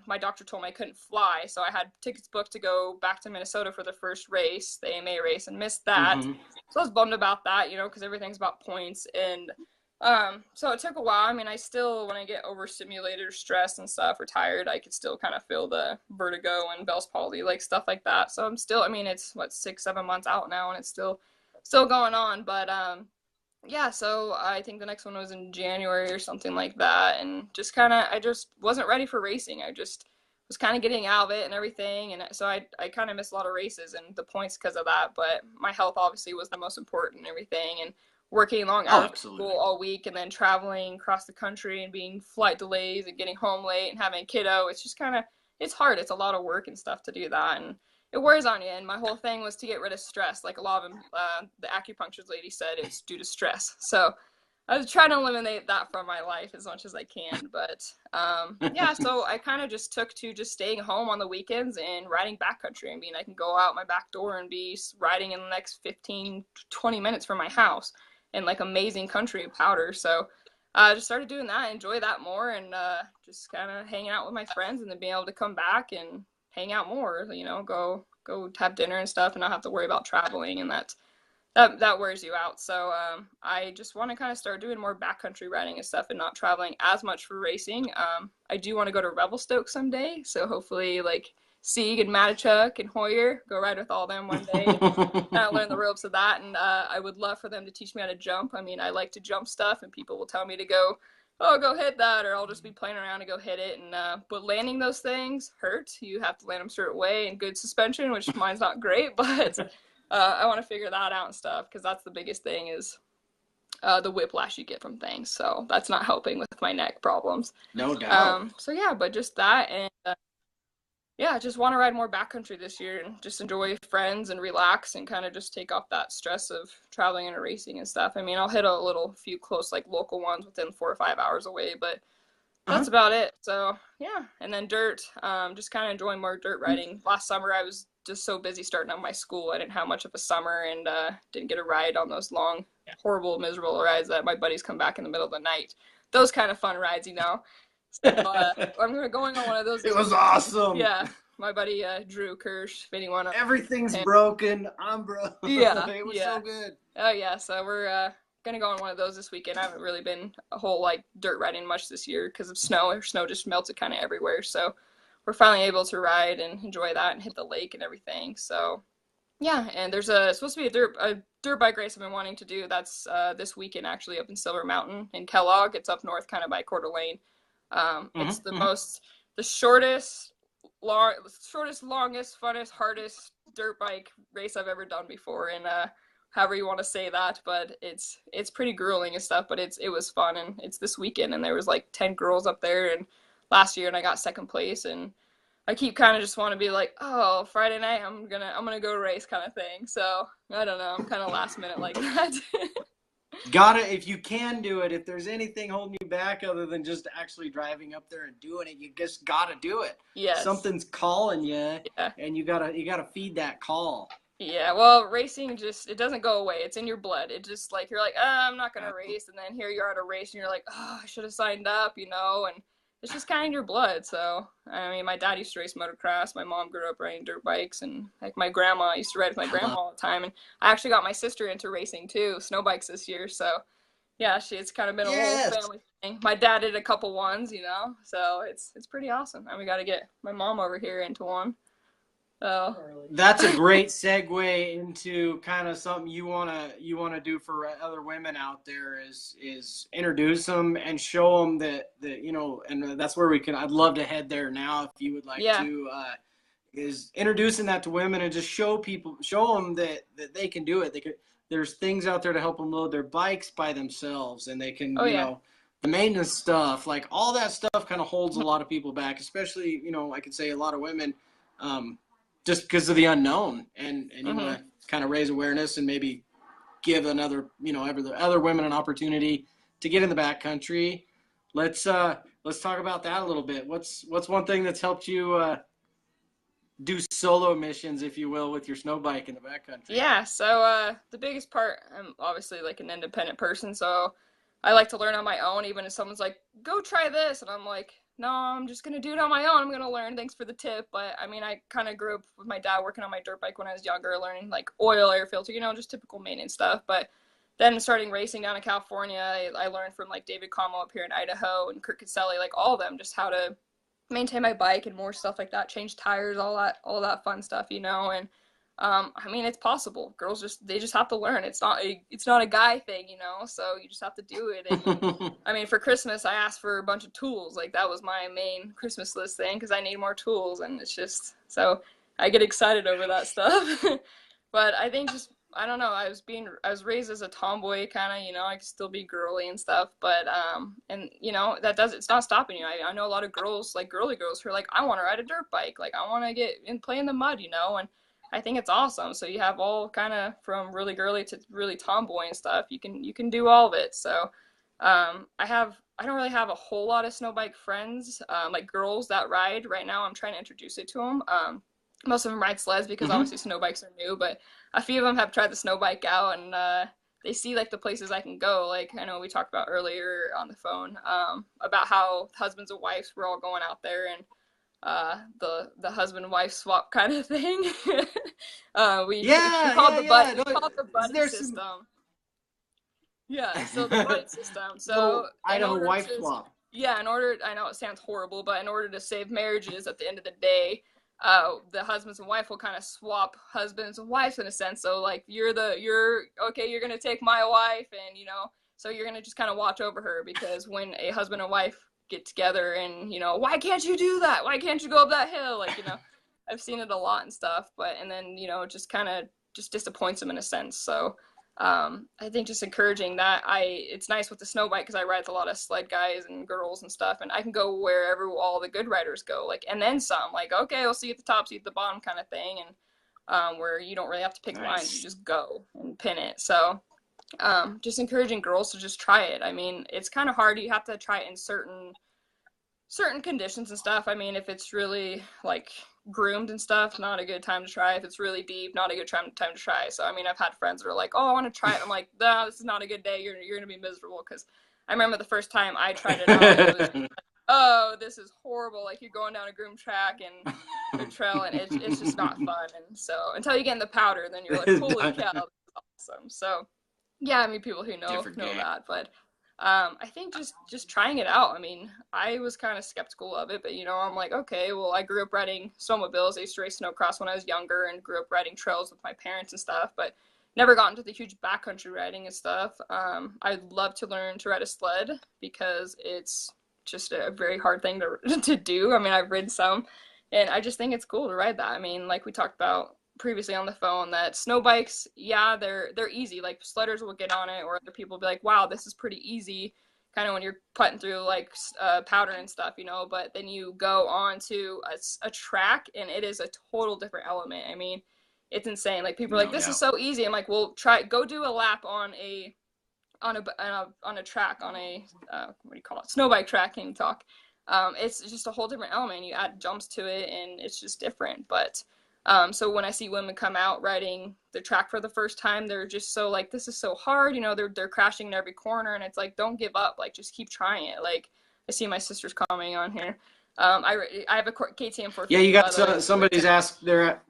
my doctor told me I couldn't fly, so I had tickets booked to go back to Minnesota for the first race, the AMA race, and missed that. So I was bummed about that, you know, because everything's about points. And so it took a while. I mean, I still, when I get overstimulated or stressed and stuff or tired, I could still kind of feel the vertigo and Bell's palsy, like stuff like that. So I'm still, I mean, it's what, 6-7 months out now, and it's still going on. But yeah, so I think the next one was in January or something like that, and just kind of, I just wasn't ready for racing. I just was kind of getting out of it and everything, and so I kind of missed a lot of races and the points because of that. But my health obviously was the most important and everything, and working long hours of school all week and then traveling across the country and being flight delays and getting home late and having a kiddo, it's just kind of, it's hard. It's a lot of work and stuff to do that, and it wears on you. And my whole thing was to get rid of stress. Like a lot of them, the acupuncture lady said it's due to stress. So I was trying to eliminate that from my life as much as I can. But yeah, so I kind of just took to just staying home on the weekends and riding backcountry. I mean, I can go out my back door and be riding in the next 15, 20 minutes from my house in like amazing country of powder. So I just started doing that, enjoy that more, and just kind of hanging out with my friends, and then being able to come back and hang out more, you know, go have dinner and stuff and not have to worry about traveling, and that wears you out. So I just want to kind of start doing more backcountry riding and stuff and not traveling as much for racing. I do want to go to Revelstoke someday, so hopefully like Sieg and Matichuk and Hoyer, go ride with all them one day and kind of learn the ropes of that. And I would love for them to teach me how to jump. I mean, I like to jump stuff, and people will tell me to go hit that, or I'll just be playing around and go hit it. And but landing those things hurt. You have to land them a certain way and good suspension, which mine's not great, but I want to figure that out and stuff, because that's the biggest thing is the whiplash you get from things. So that's not helping with my neck problems. No doubt. So yeah, but just that, and yeah, I just want to ride more backcountry this year and just enjoy friends and relax and kind of just take off that stress of traveling and racing and stuff. I mean, I'll hit a few close, like local ones within 4 or 5 hours away, but that's about it. So yeah, and then dirt, just kind of enjoying more dirt riding. Last summer, I was just so busy starting out my school. I didn't have much of a summer, and didn't get a ride on those long, horrible, miserable rides that my buddies come back in the middle of the night. Those kind of fun rides, you know. So, I'm going on one of those. It was awesome. Yeah, my buddy Drew Kirsch, if anyone. Everything's broken. I'm broke. Yeah, it was so good. Oh yeah, so we're gonna go on one of those this weekend. I haven't really been a whole like dirt riding much this year because of snow. Snow just melted kind of everywhere, so we're finally able to ride and enjoy that and hit the lake and everything. So yeah, and there's supposed to be a dirt bike race I've been wanting to do. That's this weekend actually up in Silver Mountain in Kellogg. It's up north, kind of by Coeur d'Alene. It's the shortest, longest, funnest, hardest dirt bike race I've ever done before, and however you want to say that, but it's pretty grueling and stuff, but it was fun, and it's this weekend, and there was like 10 girls up there, and last year, and I got second place, and I keep kind of just want to be like, oh, Friday night I'm gonna go race kind of thing. So I don't know, I'm kind of last minute like that. If you can do it, if there's anything holding you back other than just actually driving up there and doing it, you just gotta do it. Yes. Something's calling you, and you gotta feed that call. Yeah, well, racing it doesn't go away. It's in your blood. It just like, you're like, I'm not gonna race, and then here you are at a race, and you're like, I should have signed up, you know, and it's just kind of in your blood. So, I mean, my dad used to race motocross. My mom grew up riding dirt bikes, and like my grandma used to ride with my grandma all the time. And I actually got my sister into racing too, SnowBikes this year. So, yeah, it's kind of been a whole family thing. My dad did a couple ones, you know, so it's pretty awesome. And we got to get my mom over here into one. So That's a great segue into kind of something you wanna do for other women out there is introduce them and show them that and that's where we can. I'd love to head there now if you would like yeah. to. Is introducing that to women and just show them that they can do it. There's things out there to help them load their bikes by themselves, and they can Oh yeah. the maintenance stuff, like all that stuff, kind of holds a lot of people back, especially I could say a lot of women. Just because of the unknown, and you Mm-hmm. want to kind of raise awareness and maybe give other women an opportunity to get in the backcountry. Let's talk about that a little bit. What's one thing that's helped you do solo missions, if you will, with your snow bike in the backcountry? Yeah, so the biggest part, I'm obviously like an independent person, so I like to learn on my own, even if someone's like, go try this, and I'm like, no, I'm just gonna do it on my own. I'm gonna learn. Thanks for the tip. But I mean, I kind of grew up with my dad working on my dirt bike when I was younger, learning like oil, air filter, just typical maintenance stuff. But then starting racing down in California, I learned from like David Como up here in Idaho and Kurt Caselli, like all of them, just how to maintain my bike and more stuff like that, change tires, all that fun stuff, and I mean, it's possible. Girls they just have to learn. It's not a guy thing, so you just have to do it. And I mean, for Christmas I asked for a bunch of tools. Like that was my main Christmas list thing, because I need more tools, and it's just, so I get excited over that stuff. But I think just, I don't know, I was raised as a tomboy kind of, I could still be girly and stuff, but and it's not stopping you. I know a lot of girls, like girly girls, who are like, I want to ride a dirt bike, like I want to get and play in the mud, and I think it's awesome. So you have all kind of from really girly to really tomboy and stuff. You can do all of it. So I don't really have a whole lot of snow bike friends, like girls that ride. Right now I'm trying to introduce it to them. Most of them ride sleds because Mm-hmm. obviously snow bikes are new, but a few of them have tried the snow bike out, and they see like the places I can go. Like I know we talked about earlier on the phone, about how husbands and wives were all going out there, and the husband and wife swap kind of thing. We Yeah, called yeah, yeah. we called the buddy There's some system. Yeah, so the buddy system. So little in Idaho order wife to swap. yeah, I know it sounds horrible, but in order to save marriages at the end of the day, the husbands and wife will kind of swap husbands and wives in a sense. So like you're okay, you're gonna take my wife, and so you're gonna just kind of watch over her, because when a husband and wife get together, and why can't you do that? Why can't you go up that hill? Like I've seen it a lot and stuff, but and then it just kind of just disappoints them in a sense. So I think just encouraging that. It's nice with the snow bike because I ride with a lot of sled guys and girls and stuff, and I can go wherever all the good riders go, like, and then some. Like, okay, we'll see you at the top, see you at the bottom, kind of thing, and where you don't really have to pick lines, you just go and pin it. So just encouraging girls to just try it. I mean, it's kind of hard. You have to try it in certain conditions and stuff. I mean, if it's really like groomed and stuff, not a good time to try. If it's really deep, not a good time to try. So I mean, I've had friends that are like, oh, I want to try it. I'm like, no, this is not a good day. You're gonna be miserable, because I remember the first time I tried it out, it was, oh, this is horrible. Like you're going down a groomed track and a trail, and it's just not fun. And so until you get in the powder, then you're like, holy cow, this is awesome. So yeah, I mean, people who know that, but I think just trying it out. I mean, I was kind of skeptical of it, but I'm like, okay, well, I grew up riding snowmobiles. I used to race snowcross when I was younger, and grew up riding trails with my parents and stuff, but never got into the huge backcountry riding and stuff. I'd love to learn to ride a sled, because it's just a very hard thing to do. I mean, I've ridden some, and I just think it's cool to ride that. I mean, like we talked about previously on the phone, that snow bikes, yeah, they're easy. Like sledders will get on it, or other people will be like, wow, this is pretty easy, kind of when you're putting through like powder and stuff, but then you go on to a track, and it is a total different element. I mean, it's insane. Like people are like, this is so easy. I'm like, well, go do a lap on a track, on a what do you call it, snow bike track. Can you talk? It's just a whole different element. You add jumps to it, and it's just different. But so when I see women come out riding the track for the first time, they're just so like, this is so hard, they're crashing in every corner, and it's like, don't give up, like just keep trying it. Like I see my sister's commenting on here. I have a KTM 450. Yeah, you got somebody's asked. They're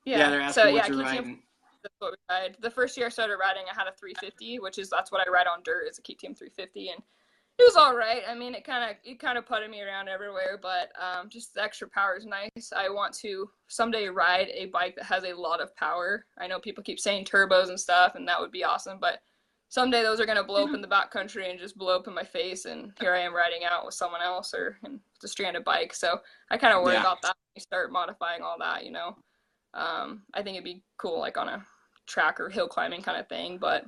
yeah, they're asking so what yeah, you're KTM. riding. That's what we ride. The first year I started riding, I had a 350, that's what I ride on dirt, is a KTM 350, and It was all right. I mean, it kind of putted me around everywhere, but just the extra power is nice. I want to someday ride a bike that has a lot of power. I know people keep saying turbos and stuff, and that would be awesome, but someday those are going to blow up in the backcountry and just blow up in my face, and here I am riding out with someone else or with a stranded bike. So I kind of worry about that when you start modifying all that, you know. I think it'd be cool, like on a track or hill climbing kind of thing, but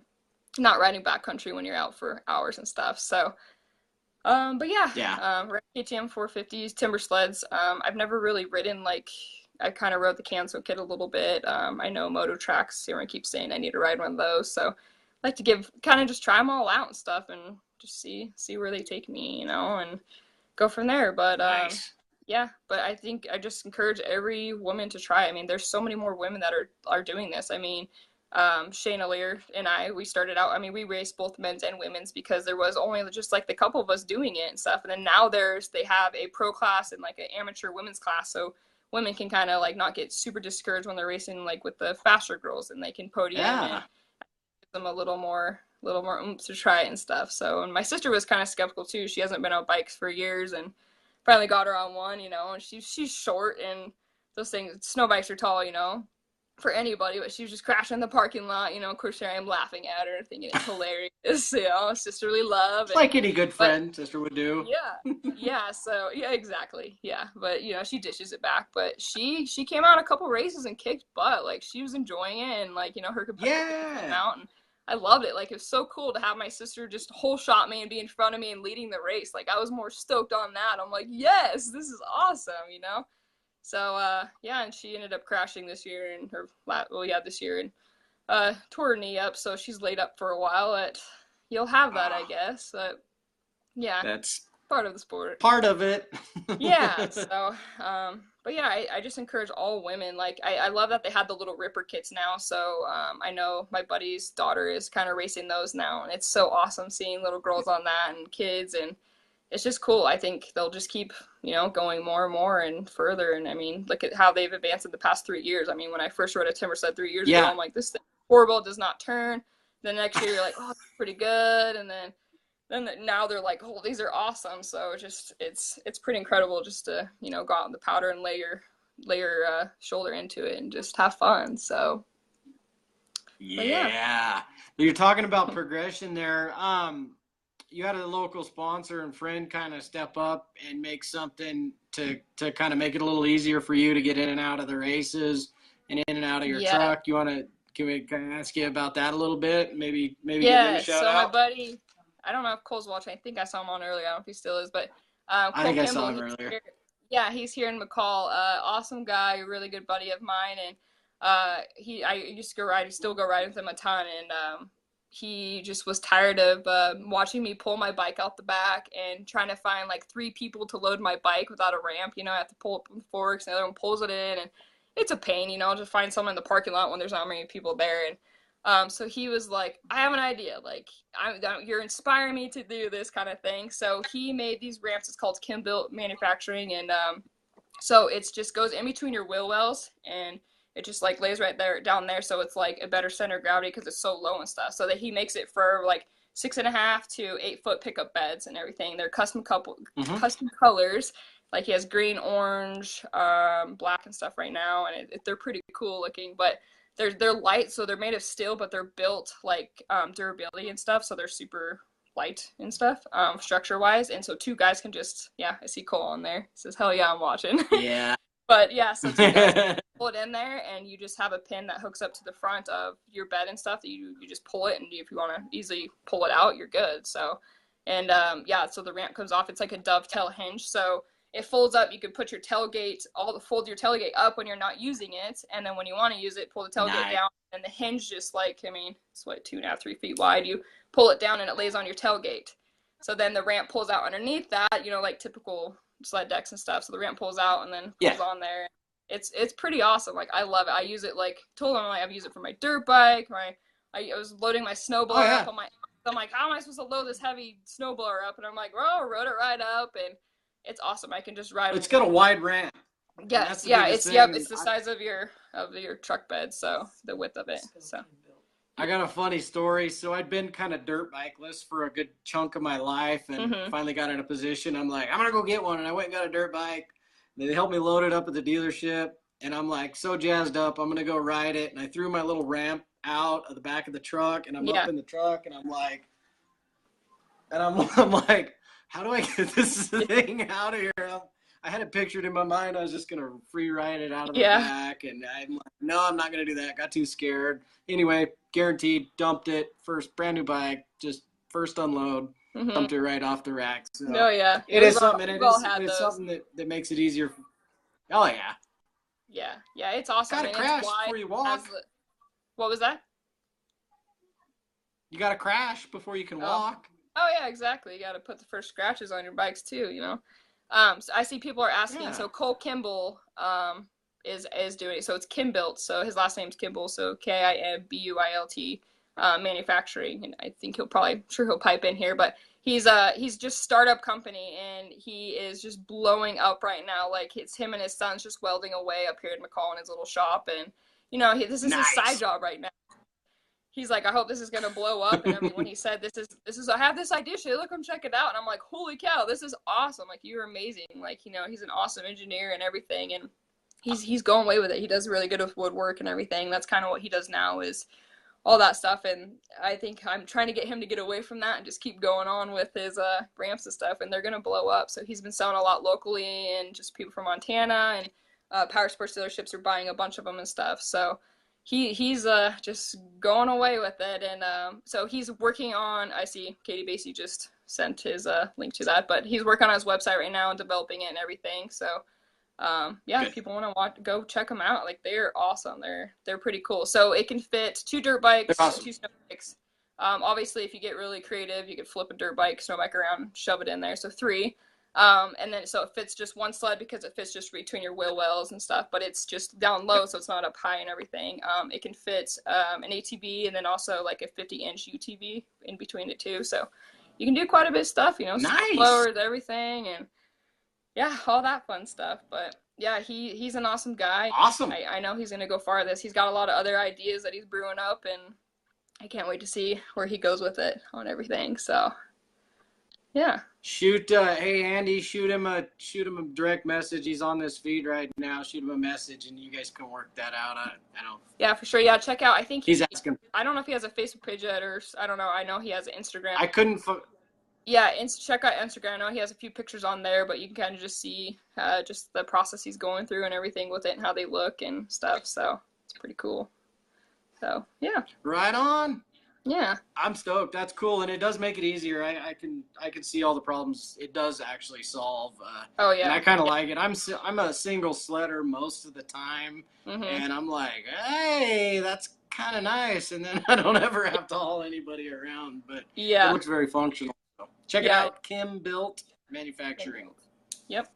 not riding backcountry when you're out for hours and stuff. So but yeah, KTM 450s, timber sleds. I've never really ridden, like, I kind of rode the Canso kit a little bit. I know moto tracks, everyone keeps saying I need to ride one of those, so I like to just try them all out and stuff, and just see where they take me, you know, and go from there. But Nice. yeah, but I think I just encourage every woman to try. I mean, there's so many more women that are doing this. I mean, Shayla Lear and we started out, I mean, we raced both men's and women's because there was only just like the couple of us doing it and stuff. And then now they have a pro class and like an amateur women's class. So women can kind of like not get super discouraged when they're racing like with the faster girls, and they can podium and give them a little more oomph to try it and stuff. So, and my sister was kind of skeptical too. She hasn't been on bikes for years, and finally got her on one, you know, and she's short, and those things, snow bikes are tall, you know, for anybody, but she was just crashing in the parking lot, you know. Of course, here I am laughing at her, thinking it's hilarious, you know, sisterly love. Like any good friend, sister would do. Yeah, so, yeah, exactly, yeah, but, you know, she dishes it back, but she came out a couple races and kicked butt, like, she was enjoying it, and, like, you know, her competitive came out, and I loved it. Like, it was so cool to have my sister just whole shot me and be in front of me and leading the race. Like, I was more stoked on that. I'm like, yes, this is awesome, you know? So, yeah, and she ended up crashing this year and this year, and tore her knee up, so she's laid up for a while. You'll have that, I guess, but yeah, that's part of the sport. Part of it. Yeah, so, but yeah, I just encourage all women. Like, I love that they had the little Ripper kits now, so I know my buddy's daughter is kind of racing those now, and it's so awesome seeing little girls on that and kids, and it's just cool. I think they'll just keep, you know, going more and more and further. And I mean, look at how they've advanced in the past 3 years. I mean, when I first rode a timber sled 3 years ago, I'm like, this thing horrible, does not turn. The next year you're like, oh, it's pretty good. And then now they're like, oh, these are awesome. So it's pretty incredible just to, you know, go out in the powder and lay your shoulder into it and just have fun. So yeah. You're talking about progression there. You had a local sponsor and friend kind of step up and make something to kind of make it a little easier for you to get in and out of the races and in and out of your truck. Can we kind of ask you about that a little bit? Maybe give him a shout out. My buddy, I don't know if Cole's watching. I think I saw him on earlier. I don't know if he still is, but I think I saw him earlier. Yeah, he's here in McCall. Awesome guy, a really good buddy of mine, and I used to still go ride with him a ton, and he just was tired of watching me pull my bike out the back and trying to find like 3 people to load my bike without a ramp. You know, I have to pull up with forks, and the other one pulls it in, and it's a pain, you know, to find someone in the parking lot when there's not many people there. And so he was like, I have an idea, like, you're inspiring me to do this kind of thing. So he made these ramps. It's called Kim Built Manufacturing, and so it just goes in between your wheel wells, and it just like lays right there down there, so it's like a better center of gravity because it's so low and stuff. So that he makes it for like 6.5 to 8 foot pickup beds and everything. They're custom colors. Like he has green, orange, black and stuff right now, and they're pretty cool looking. But they're light, so they're made of steel, but they're built like durability and stuff, so they're super light and stuff, structure wise. And so 2 guys can just I see Cole on there. He says, hell yeah, I'm watching. Yeah. But yeah, so 2 guys pull it in there, and you just have a pin that hooks up to the front of your bed and stuff that you just pull it, and if you want to easily pull it out, you're good. So, and so the ramp comes off. It's like a dovetail hinge, so it folds up. You can put your tailgate, fold your tailgate up when you're not using it, and then when you want to use it, pull the tailgate down, and the hinge just like, I mean, it's what, 2.5, 3 feet wide. You pull it down, and it lays on your tailgate. So then the ramp pulls out underneath that, you know, like typical sled decks and stuff. So the ramp pulls out and then pulls on there. It's pretty awesome. Like, I love it. I use it, like, told them, like, I've used it for my dirt bike. I was loading my snowblower up on my, I'm like, how am I supposed to load this heavy snowblower up? And I'm like, well, I rode it right up, and it's awesome. I can just ride it. It's got a wide ramp. Yes, yeah, it's the size of your truck bed, so the width of it. So I got a funny story. So I'd been kind of dirt bikeless for a good chunk of my life, and finally got in a position. I'm like, I'm gonna go get one, and I went and got a dirt bike. They helped me load it up at the dealership, and I'm like so jazzed up. I'm gonna go ride it, and I threw my little ramp out of the back of the truck, and I'm up in the truck, and I'm like, I'm like, how do I get this thing out of here? I had it pictured in my mind. I was just gonna free ride it out of the back, and I'm like, no, I'm not gonna do that. Got too scared. Anyway, guaranteed, dumped it. First brand new bike, just first unload, dumped it right off the rack. So it is something. It's something that makes it easier. Oh yeah. Yeah, it's awesome. Gotta crash before you walk. What was that? You gotta crash before you can walk. Oh yeah, exactly. You gotta put the first scratches on your bikes too, you know. So I see people are asking. So Cole Kimball is doing it. So it's Kimbilt. So his last name's Kimball. So KIMBUILT manufacturing. And I think he'll pipe in here. But he's just startup company, and he is just blowing up right now. Like it's him and his son's just welding away up here at McCall in his little shop, and you know this is his side job right now. He's like, I hope this is gonna blow up. And when he said this is I have this idea, Shayla, come check it out. And I'm like, holy cow, this is awesome. Like you're amazing. Like, you know, he's an awesome engineer and everything, and he's going away with it. He does really good with woodwork and everything. That's kind of what he does now, is all that stuff. And I think I'm trying to get him to get away from that and just keep going on with his ramps and stuff, and they're gonna blow up. So he's been selling a lot locally, and just people from Montana and power sports dealerships are buying a bunch of them and stuff. So he's just going away with it, and so he's working on. I see Katie Basie just sent his link to that, but he's working on his website right now and developing it and everything. So if people want to go check them out, like they're awesome. They're pretty cool. So it can fit 2 dirt bikes, awesome. 2 snow bikes. Obviously, if you get really creative, you could flip a dirt bike, snow bike around, and shove it in there. So 3. And then so it fits just one sled because it fits just between your wheel wells and stuff, but it's just down low, so it's not up high and everything. It can fit an ATV and then also like a 50-inch UTV in between it too. So you can do quite a bit of stuff, you know, blowers, everything, and all that fun stuff. But yeah, he's an awesome guy. Awesome. I know he's gonna go far with this. He's got a lot of other ideas that he's brewing up, and I can't wait to see where he goes with it on everything. So yeah. Hey Andy, shoot him a direct message. He's on this feed right now. Shoot him a message, and you guys can work that out. I don't. Yeah, for sure. Yeah, check out. I think he's asking. I don't know if he has a Facebook page yet, or I don't know. I know he has an Instagram. I couldn't. Check out Instagram. I know he has a few pictures on there, but you can kind of just see just the process he's going through and everything with it and how they look and stuff. So it's pretty cool. So yeah. Right on. Yeah. I'm stoked. That's cool, and it does make it easier. I can see all the problems it does actually solve. And I kind of like it. I'm a single sledder most of the time, and I'm like, hey, that's kind of nice. And then I don't ever have to haul anybody around, but it looks very functional. So check it out, Kimbilt Manufacturing. Yep.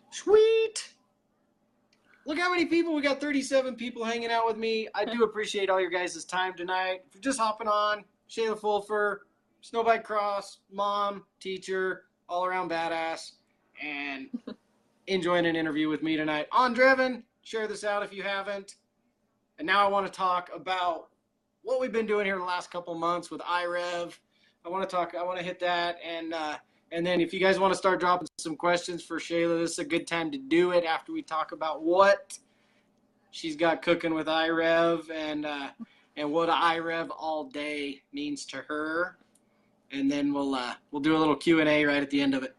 Sweet. Look how many people. We got 37 people hanging out with me. I do appreciate all your guys' time tonight. If you're just hopping on, Shayla Fulfer, snowbike cross, mom, teacher, all around badass, and enjoying an interview with me tonight on Driven. Share this out if you haven't. And now I want to talk about what we've been doing here the last couple months with iRev. I want to hit that, and then if you guys want to start dropping some questions for Shayla, this is a good time to do it after we talk about what she's got cooking with iRev and what iRevallday means to her. And then we'll do a little Q&A right at the end of it.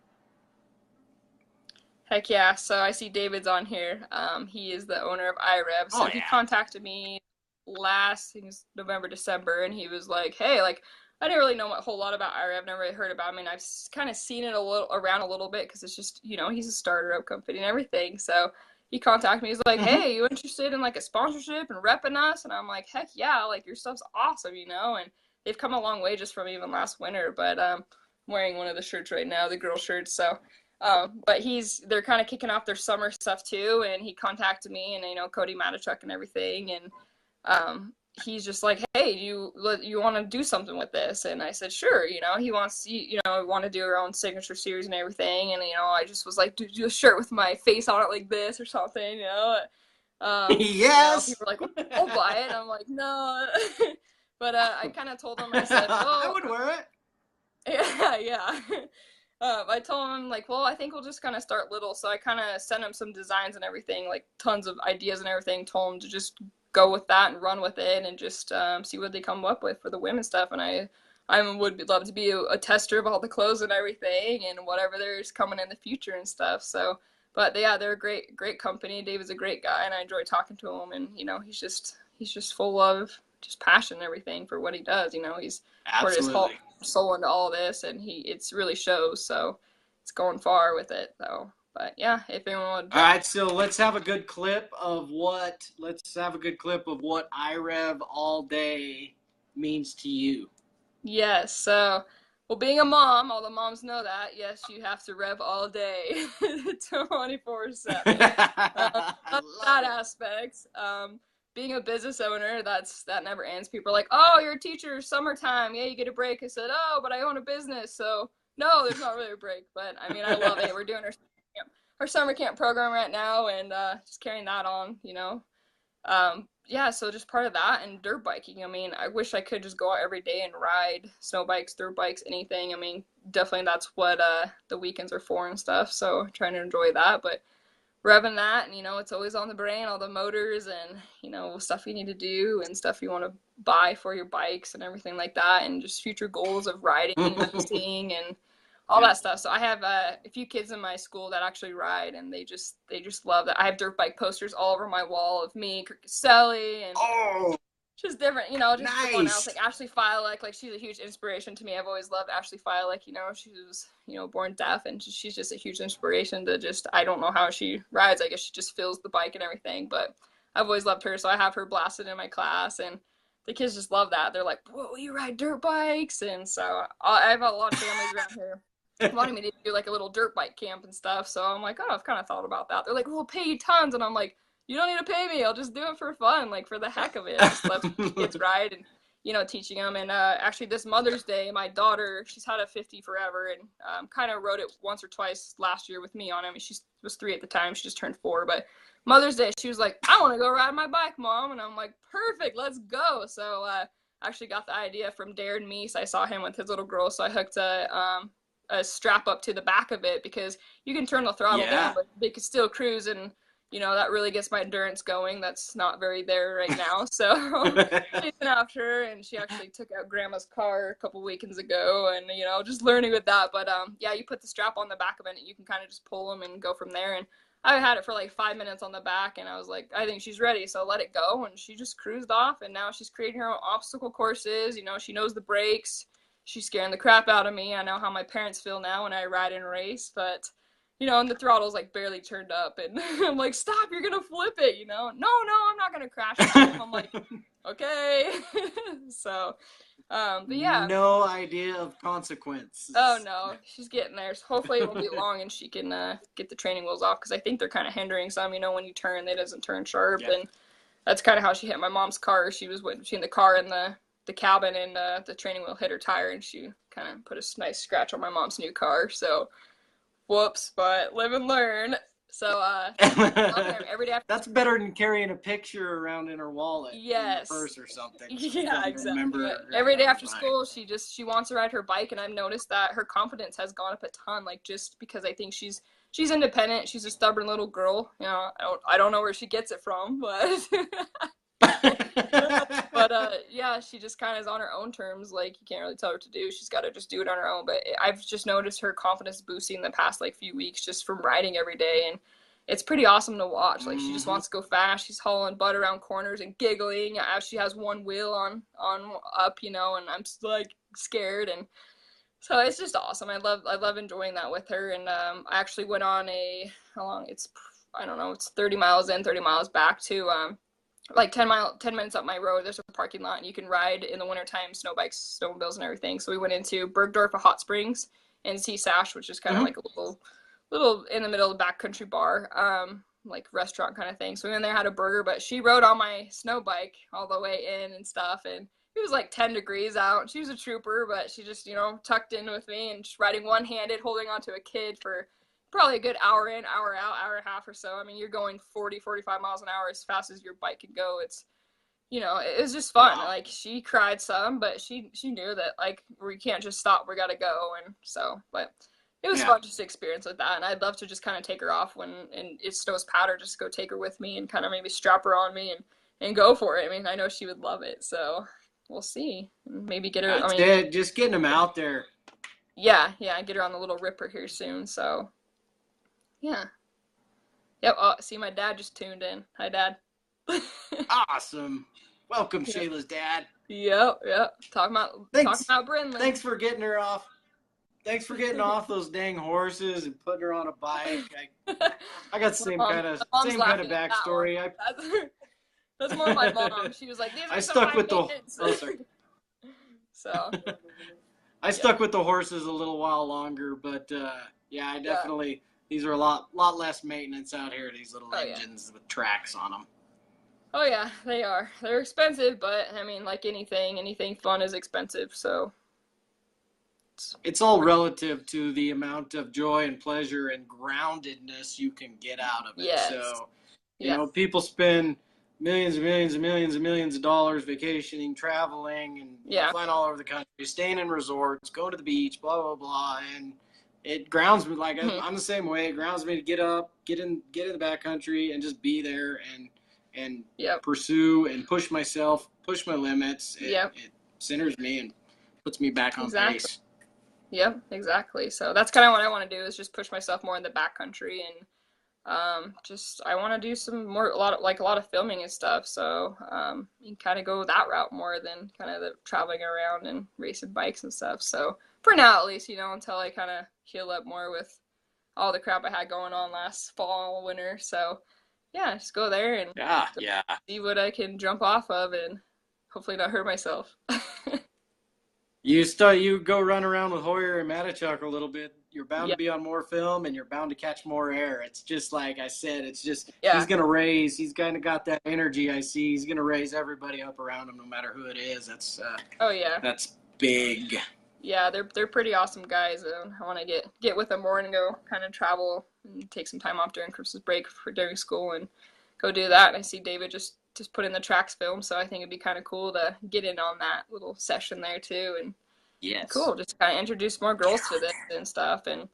Heck yeah. So I see David's on here. He is the owner of iRev. So he contacted me last, I think it was November, December, and he was like, hey, like, I didn't really know a whole lot about iRev. I've never really heard about him. I mean, I've kind of seen it around a little bit because it's just, you know, he's a startup company and everything. So he contacted me. He's like, hey, you interested in like a sponsorship and repping us? And I'm like, heck yeah, like your stuff's awesome, you know? And they've come a long way just from even last winter. But I'm wearing one of the shirts right now, the girl shirts. So, but they're kind of kicking off their summer stuff too. And he contacted me and, you know, Cody Matichuk and everything. And, he's just like, hey, you want to do something with this? And I said, sure. You know, he wants, you know, want to do her own signature series and everything. And, you know, I just was like, do a shirt with my face on it like this or something, you know. Yes. People were like, well, I'll buy it. And I'm like, no. But I kind of told them, I said, well, I would wear it. yeah. I told him, like, well, I think we'll just kind of start little. So I kind of sent him some designs and everything, like tons of ideas and everything. Told him to just go with that and run with it and just see what they come up with for the women's stuff. And I would love to be a tester of all the clothes and everything and whatever there's coming in the future and stuff. So, but yeah, they're a great company. David's a great guy, and I enjoy talking to him. And he's just full of just passion and everything for what he does. He's poured his whole soul into all this, and it's really shows. So it's going far with it, though. But yeah, if anyone would. All right, so let's have a good clip of what iRevallday means to you. Yes, so, well, being a mom, all the moms know that. Yes, you have to rev all day, 24/7. That aspect. Being a business owner, that never ends. People are like, oh, you're a teacher, summertime, yeah, you get a break. I said, oh, but I own a business, so no, there's not really a break. But I mean, I love it. We're doing our summer camp program right now, and just carrying that on, yeah, so just part of that and dirt biking. I mean, I wish I could just go out every day and ride snow bikes, dirt bikes, anything. I mean, definitely that's what the weekends are for and stuff. So trying to enjoy that, but revving that, and it's always on the brain, all the motors and stuff you need to do and stuff you want to buy for your bikes and everything like that, and just future goals of riding and racing and all that stuff. So I have a few kids in my school that actually ride, and they just love that. I have dirt bike posters all over my wall of me, Sally, and just different, just nice. Everyone else. Like Ashley Fialek, like she's a huge inspiration to me. I've always loved Ashley Fialek. She was born deaf, and she's just a huge inspiration to just. I don't know how she rides. I guess she just feels the bike and everything. But I've always loved her, so I have her blasted in my class, and the kids just love that. They're like, "Whoa, you ride dirt bikes!" And so I have a lot of families around here wanting me to do like a little dirt bike camp and stuff. So I'm like, oh, I've kind of thought about that. They're like, we'll pay you tons. And I'm like, you don't need to pay me. I'll just do it for fun, like for the heck of it. Just let kids ride and, teaching them. And actually this Mother's Day, my daughter, she's had a 50 forever and kind of rode it once or twice last year with me on it. I mean, she was 3 at the time. She just turned 4. But Mother's Day, she was like, I want to go ride my bike, Mom. And I'm like, perfect, let's go. So I actually got the idea from Darren Meese. I saw him with his little girl. So I hooked a strap up to the back of it, because you can turn the throttle down, but they could still cruise, and that really gets my endurance going. That's not very there right now. So chasing after her, and she actually took out grandma's car a couple weekends ago, and just learning with that. But yeah, you put the strap on the back of it, and you can kind of just pull them and go from there. And I had it for like 5 minutes on the back, and I was like, I think she's ready, so let it go. And she just cruised off, and now she's creating her own obstacle courses. She knows the brakes. She's scaring the crap out of me. I know how my parents feel now when I ride and race, but, and the throttle's like barely turned up, and I'm like, stop, you're going to flip it, No, I'm not going to crash myself. I'm like, okay. So, but yeah. No idea of consequence. Oh, no, she's getting there. So hopefully it won't be long and she can get the training wheels off, because I think they're kind of hindering some, when you turn, they doesn't turn sharp, and that's kind of how she hit my mom's car. She was between the car and the cabin, and the training wheel hit her tire, and she kind of put a nice scratch on my mom's new car. So whoops, but live and learn. So every day after that's better than carrying a picture around in her wallet, in her purse or something. Yeah, exactly. Every day after school, she wants to ride her bike, and I've noticed that her confidence has gone up a ton, like just because I think she's independent. She's a stubborn little girl. I don't know where she gets it from, but but yeah, she just kind of is on her own terms. Like, you can't really tell her what to do. She's got to just do it on her own. But I've just noticed her confidence boosting the past like few weeks just from riding every day, and it's pretty awesome to watch. Like, she just wants to go fast. She's hauling butt around corners and giggling as she has one wheel on up, and I'm just like scared, and so it's just awesome. I love enjoying that with her. And I actually went on how long? It's 30 miles in, 30 miles back to like 10 minutes up my road. There's a parking lot, and you can ride in the wintertime snow bikes, snowmobiles, and everything. So we went into Bergdorf Hot Springs and see Sash, which is kind of like a little in the middle of the backcountry bar, like restaurant kind of thing. So we went there, had a burger, but she rode on my snow bike all the way in and stuff, and it was like 10 degrees out. She was a trooper, but she just tucked in with me and just riding one-handed, holding onto a kid for probably a good hour in, hour out, hour and a half or so. I mean, you're going 40, 45 miles an hour as fast as your bike can go. It's, you know, it was just fun. Wow. Like, she cried some, but she knew that, like, we can't just stop. We got to go. And so, but it was fun just to experience with that. And I'd love to just kind of take her off when, and it snows powder, just go take her with me and kind of maybe strap her on me and go for it. I mean, I know she would love it. So we'll see. Maybe get her. That's it. Just getting them out there. Yeah. Get her on the little ripper here soon. So, yeah. Yep. Oh, see, my dad just tuned in. Hi, Dad. Awesome. Welcome, Shayla's dad. Yep. Talking about Brindley. Thanks for getting her off. Thanks for getting off those dang horses and putting her on a bike. I got the same kind of backstory. That's more my mom. She was like, "These are I some stuck high with the. maintenance." Oh, sorry. So. I stuck with the horses a little while longer, but yeah, I definitely. These are a lot less maintenance out here. These little engines with tracks on them. Oh yeah, they are. They're expensive, but I mean, like anything fun is expensive. So it's all relative to the amount of joy and pleasure and groundedness you can get out of it. Yes. So, you know, people spend millions and millions and millions and millions of dollars vacationing, traveling, and flying all over the country, staying in resorts, going to the beach, blah blah blah, and it grounds me. Like I'm the same way. It grounds me to get up, get in the backcountry, and just be there and pursue and push myself, push my limits. It centers me and puts me back on pace. Yep, exactly. So that's kind of what I want to do, is just push myself more in the backcountry, and I want to do a lot of filming and stuff. So you kind of go that route more than kind of the traveling around and racing bikes and stuff. So for now, at least, you know, until I kind of heal up more with all the crap I had going on last fall, winter. So yeah, just go there and see what I can jump off of and hopefully not hurt myself. You go run around with Hoyer and Matichuk a little bit. You're bound to be on more film, and you're bound to catch more air. It's just like I said. It's just he's gonna raise. He's kind of got that energy. I see. He's gonna raise everybody up around him, no matter who it is. That's that's big. Yeah, they're pretty awesome guys. I want to get with them more and go kind of travel and take some time off during Christmas break during school and go do that. And I see David just put in the tracks film, so I think it'd be kind of cool to get in on that little session there too. And cool, just kind of introduce more girls to this and stuff. And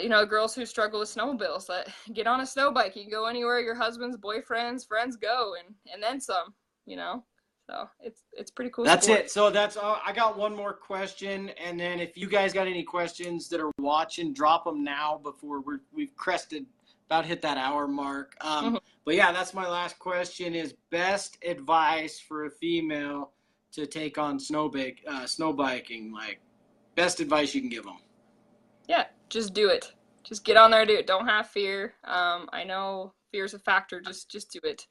you know, girls who struggle with snowmobiles, that get on a snow bike. You can go anywhere your husband's boyfriend's friends go, and then some. You know. So it's pretty cool. That's it. So that's all. I got one more question, and then if you guys got any questions that are watching, drop them now before we've crested, about hit that hour mark. But yeah, that's my last question: is best advice for a female to take on snowbiking? Like, best advice you can give them? Yeah, just do it. Just get on there, do it. Don't have fear. I know fear is a factor. Just do it.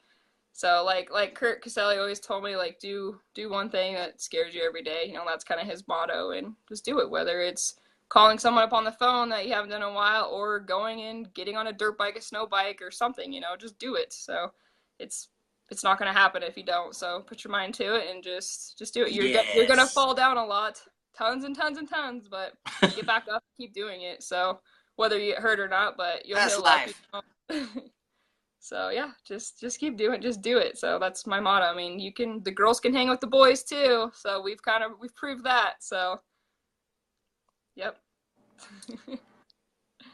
So like Kurt Caselli always told me, like, do one thing that scares you every day. You know, that's kind of his motto, and just do it. Whether it's calling someone up on the phone that you haven't done in a while, or going and getting on a dirt bike, a snow bike, or something. You know, just do it. So it's not going to happen if you don't. So put your mind to it and just do it. You're going to fall down a lot, tons and tons and tons, but get back up, keep doing it. So whether you get hurt or not, but you'll heal up. You know? So yeah, just keep doing it. Just do it. So that's my motto. I mean, the girls can hang with the boys too. So we've proved that. So, yep.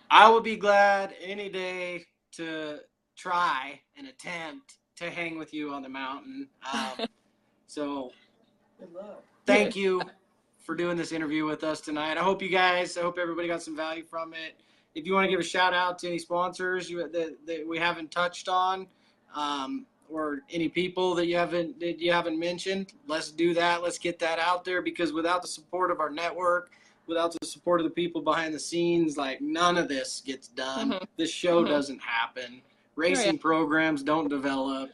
I would be glad any day to try and attempt to hang with you on the mountain. So thank you for doing this interview with us tonight. I hope everybody got some value from it. If you want to give a shout out to any sponsors that we haven't touched on, or any people that you haven't mentioned, let's do that. Let's get that out there, because without the support of our network, without the support of the people behind the scenes, like, none of this gets done. Mm-hmm. This show doesn't happen. Racing programs don't develop,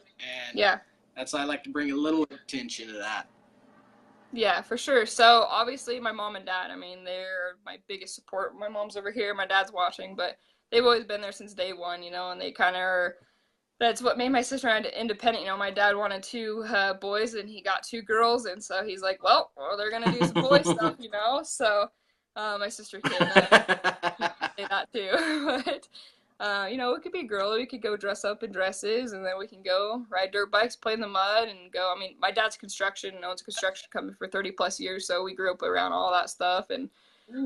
and that's why I like to bring a little attention to that. Yeah, for sure. So obviously my mom and dad, I mean, they're my biggest support. My mom's over here, my dad's watching, but they've always been there since day one, you know, and they kind of are, that's what made my sister and I independent. You know, my dad wanted 2 boys and he got 2 girls. And so he's like, well, they're going to do some boy stuff, you know? So my sister came in. say that too. But you know, it could be a girl. We could go dress up in dresses, and then we can go ride dirt bikes, play in the mud, and go. I mean, my dad's construction, owns a construction company for 30 plus years, so we grew up around all that stuff and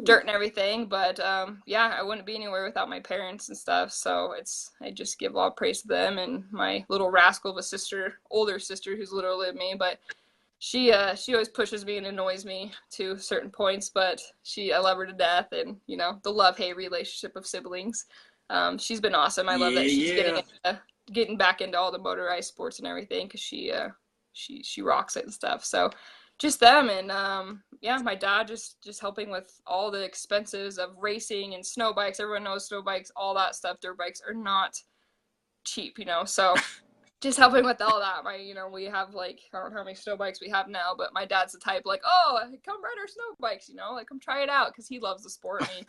dirt and everything. But yeah, I wouldn't be anywhere without my parents and stuff. So I just give all praise to them and my little rascal of a sister, older sister, who's literally with me, but. She always pushes me and annoys me to certain points, but I love her to death, and you know, the love-hate relationship of siblings. She's been awesome. I love that she's getting back into all the motorized sports and everything, because she rocks it and stuff. So just them, and yeah, my dad just helping with all the expenses of racing and snow bikes. Everyone knows snow bikes, all that stuff. Dirt bikes are not cheap, you know, so just helping with all that. We have like, I don't know how many snow bikes we have now, but my dad's the type like, oh, come ride our snow bikes, you know, like come try it out, because he loves the sport. I mean,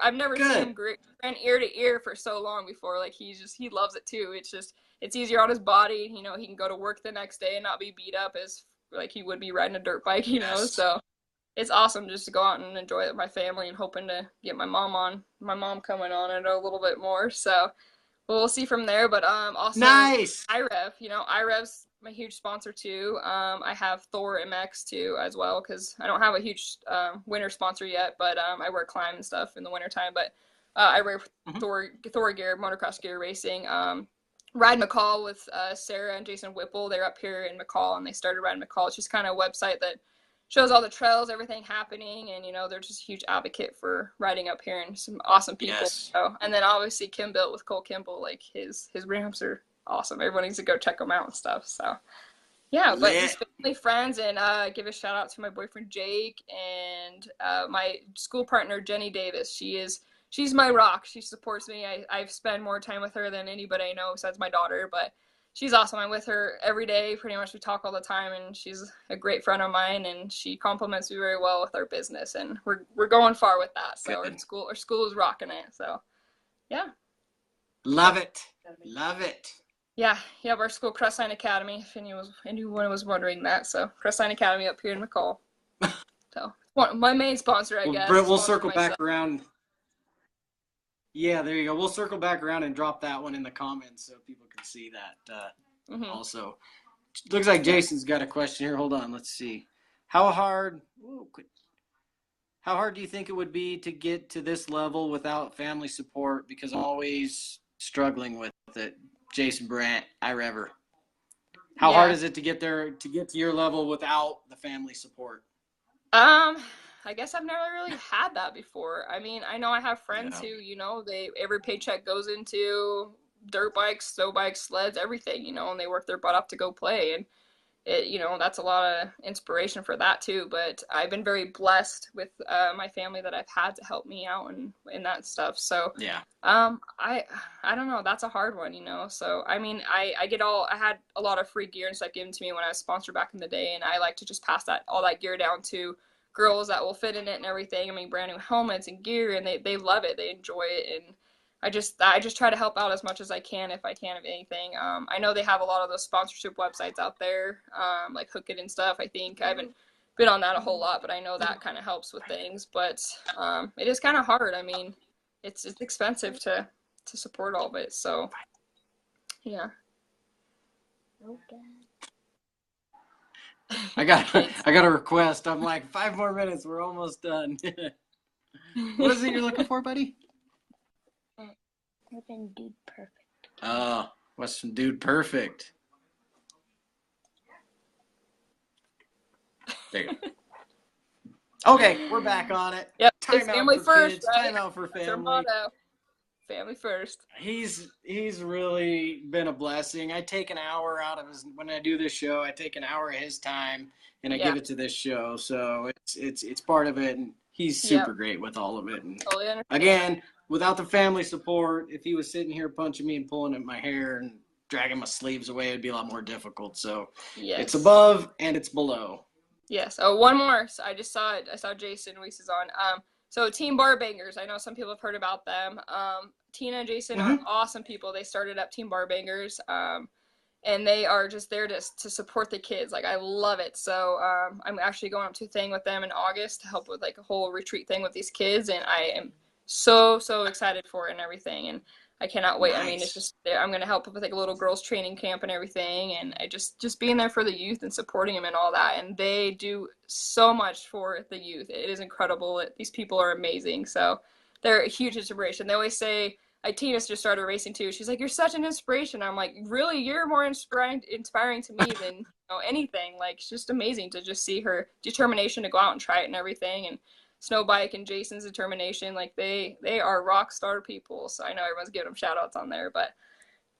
I've never seen him grin ear to ear for so long before. Like he loves it too. It's easier on his body. You know, he can go to work the next day and not be beat up as like he would be riding a dirt bike, you know. So it's awesome just to go out and enjoy it with my family, and hoping to get my mom coming on it a little bit more. So we'll see from there. But also nice. IRev, you know, IRev's my huge sponsor too. I have THOR MX too as well, because I don't have a huge winter sponsor yet, but I wear Climb and stuff in the wintertime. But I wear THOR gear, motocross gear racing. Ride McCall with Sarah and Jason Whipple. They're up here in McCall, and they started Ride McCall. It's just kind of a website that shows all the trails, everything happening, and you know, they're just a huge advocate for riding up here, and some awesome people. Yes. So, and then obviously Kimbill with Cole Kimball, like his ramps are awesome. Everyone needs to go check them out and stuff. So yeah, but just family, friends, and give a shout out to my boyfriend Jake, and my school partner Jenny Davis. She's my rock. She supports me. I've spent more time with her than anybody I know besides my daughter, but she's awesome. I'm with her every day. Pretty much we talk all the time, and she's a great friend of mine, and she compliments me very well with our business, and we're going far with that. So our school is rocking it. So yeah. Love it. Yeah, our school, Crestline Academy, if anyone was wondering that. So Crestline Academy up here in McCall. So my main sponsor, I guess. Brett, we'll circle back around. Yeah, there you go. We'll circle back around and drop that one in the comments so people can see that also. Looks like Jason's got a question here. Hold on, let's see. How hard do you think it would be to get to this level without family support? Because I'm always struggling with it. Jason Brandt, iRever. How hard is it to get there, to get to your level without the family support? I guess I've never really had that before. I mean, I know I have friends who, you know, every paycheck goes into dirt bikes, snow bikes, sleds, everything, you know, and they work their butt off to go play. And it, you know, that's a lot of inspiration for that too. But I've been very blessed with my family that I've had to help me out and that stuff. So yeah, I don't know. That's a hard one, you know. So I mean, I had a lot of free gear and stuff given to me when I was sponsored back in the day, and I like to just pass all that gear down to girls that will fit in it and everything. I mean, brand new helmets and gear, and they love it. They enjoy it, and I just try to help out as much as I can, if I can, of anything. I know they have a lot of those sponsorship websites out there, like Hook It and stuff. I think I haven't been on that a whole lot, but I know that kind of helps with things. But it is kind of hard. I mean, it's expensive to support all of it. So yeah. Okay. I got a request. I'm like, 5 more minutes. We're almost done. What is it you're looking for, buddy? Dude Perfect. Oh, what's from Dude Perfect? There you go. Okay, we're back on it. Yep, Time it's out family for first, kids. right? Time out for That's our family. motto. Family first. He's really been a blessing. I take an hour out of when I do this show. I take an hour of his time and I give it to this show. So it's part of it, and he's super great with all of it. And totally again, without the family support, if he was sitting here punching me and pulling at my hair and dragging my sleeves away, it'd be a lot more difficult. So it's above and it's below. Yes. Oh, one more. So I just saw it. I saw Jason Weiss is on. So Team Barbangers. I know some people have heard about them. Tina and Jason are awesome people. They started up Team Barbangers. And they are just there to support the kids. Like, I love it. So I'm actually going up to a thing with them in August to help with like a whole retreat thing with these kids. And I am so excited for it and everything, and I cannot wait. I mean, it's Nice. just I'm gonna help with like a little girls training camp and everything, and I just being there for the youth and supporting them and all that. And they do so much for the youth. It is incredible. These people are amazing. So they're a huge inspiration. They always say, like, Tina's just started racing too. She's like, "You're such an inspiration." I'm like, "Really? You're more inspiring to me than anything." Like, it's just amazing to just see her determination to go out and try it and everything, and SnowBike and Jason's determination. Like, they are rock star people. So I know everyone's giving them shout outs on there, but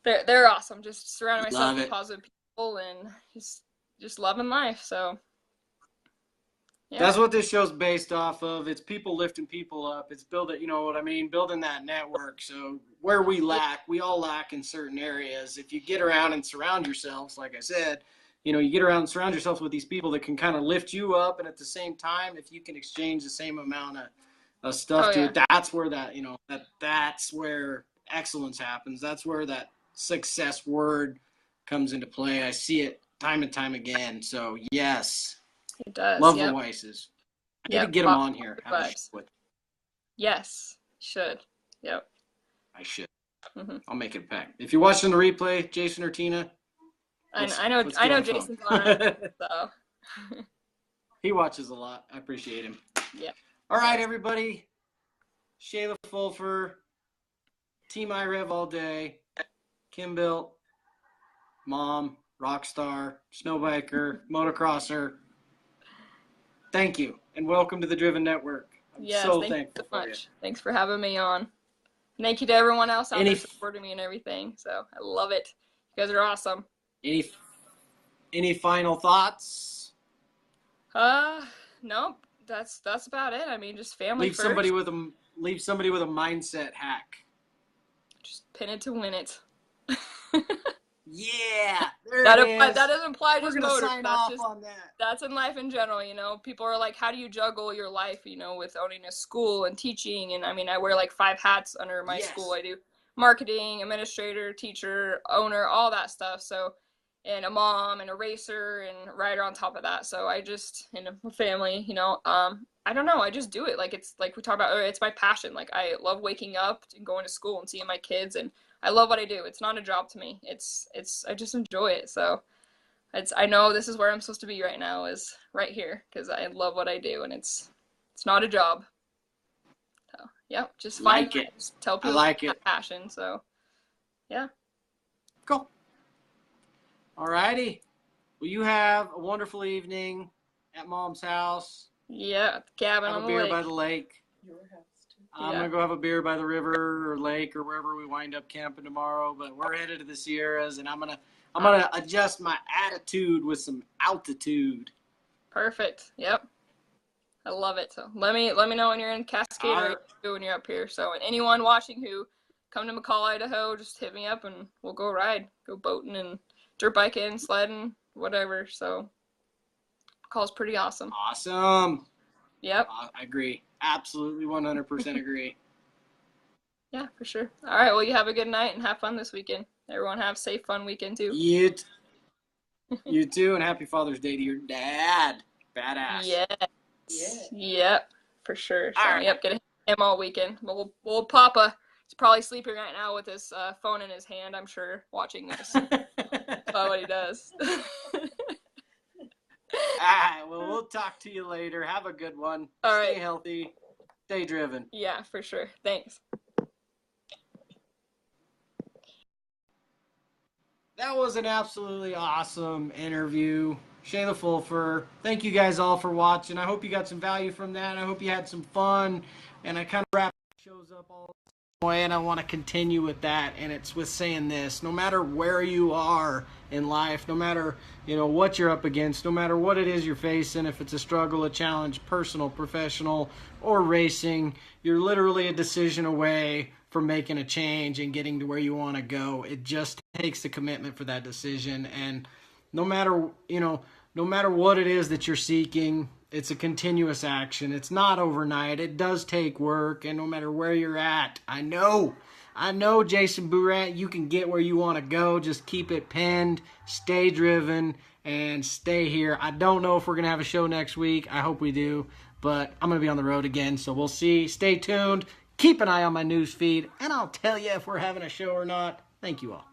they're awesome. Just surrounding myself with positive people and just loving life. So yeah. That's what this show's based off of. It's people lifting people up. It's building, you know what I mean, building that network. So where we all lack in certain areas. If you get around and surround yourselves, like I said, you get around and surround yourself with these people that can kind of lift you up. And at the same time, if you can exchange the same amount of stuff to it, that's where that's where excellence happens. That's where that success word comes into play. I see it time and time again. So yes. It does. Love the Weisses. I need to get them on here. Yes, should. Yep. I should. Mm-hmm. I'll make it a pack. If you're watching the replay, Jason or Tina, I know Jason's on it, so. He watches a lot. I appreciate him. Yeah. All right, everybody. Shayla Fulfer, Team IRevallday, Kim Built, Mom, Rockstar, Snowbiker, Motocrosser. Thank you, and welcome to the Driven Network. I'm so thankful for you. Thanks for having me on. And thank you to everyone else out there supporting me and everything. So I love it. You guys are awesome. Any final thoughts? Nope. That's about it. I mean, just family leave first. Leave somebody with a mindset hack. Just pin it to win it. Yeah, that doesn't apply just motor. Sign off on that. That's in life in general, People are like, how do you juggle your life, with owning a school and teaching? And I mean, I wear like 5 hats under my school. I do marketing, administrator, teacher, owner, all that stuff. So, and a mom and a racer and rider on top of that. So I just, a family, I don't know. I just do it. Like, it's like we talk about, it's my passion. Like, I love waking up and going to school and seeing my kids, and I love what I do. It's not a job to me. I just enjoy it. So I know this is where I'm supposed to be right now, is right here, because I love what I do, and it's not a job. So yeah, just find it. Just tell people it's passion. So yeah. Cool. All righty. Well, you have a wonderful evening at Mom's house. Yeah, at the cabin on the lake. Have a beer by the lake. Your house. I'm going to go have a beer by the river or lake or wherever we wind up camping tomorrow, but we're headed to the Sierras, and I'm going to adjust my attitude with some altitude. Perfect. Yep. I love it. So let me know when you're in Cascade or when you're up here. So, and anyone watching who come to McCall, Idaho, just hit me up and we'll go ride, go boating and dirt biking, sledding, whatever. So McCall's pretty awesome. Awesome. Yep. I agree. Absolutely 100% agree. Yeah, for sure. All right. Well, you have a good night and have fun this weekend. Everyone have a safe, fun weekend too. You too, and happy Father's Day to your dad. Badass. Yep, for sure. So, right. Yep, get him all weekend. Well, old Papa is probably sleeping right now with his phone in his hand, I'm sure, watching this. That's what he does. All right, well, we'll talk to you later. Have a good one. All right. Stay healthy. Stay driven. Yeah, for sure. Thanks. That was an absolutely awesome interview. Shayla Fulfer. Thank you guys all for watching. I hope you got some value from that. I hope you had some fun. And I kind of wrap shows up all the way, and I want to continue with that. And it's with saying this: no matter where you are in life, no matter what you're up against, no matter what it is you're facing, if it's a struggle, a challenge, personal, professional, or racing, you're literally a decision away from making a change and getting to where you want to go. It just takes the commitment for that decision. And no matter what it is that you're seeking, it's a continuous action. It's not overnight. It does take work. And no matter where you're at, I know, Jason Burat, you can get where you want to go. Just keep it pinned, stay driven, and stay here. I don't know if we're going to have a show next week. I hope we do. But I'm going to be on the road again, so we'll see. Stay tuned. Keep an eye on my news feed, and I'll tell you if we're having a show or not. Thank you all.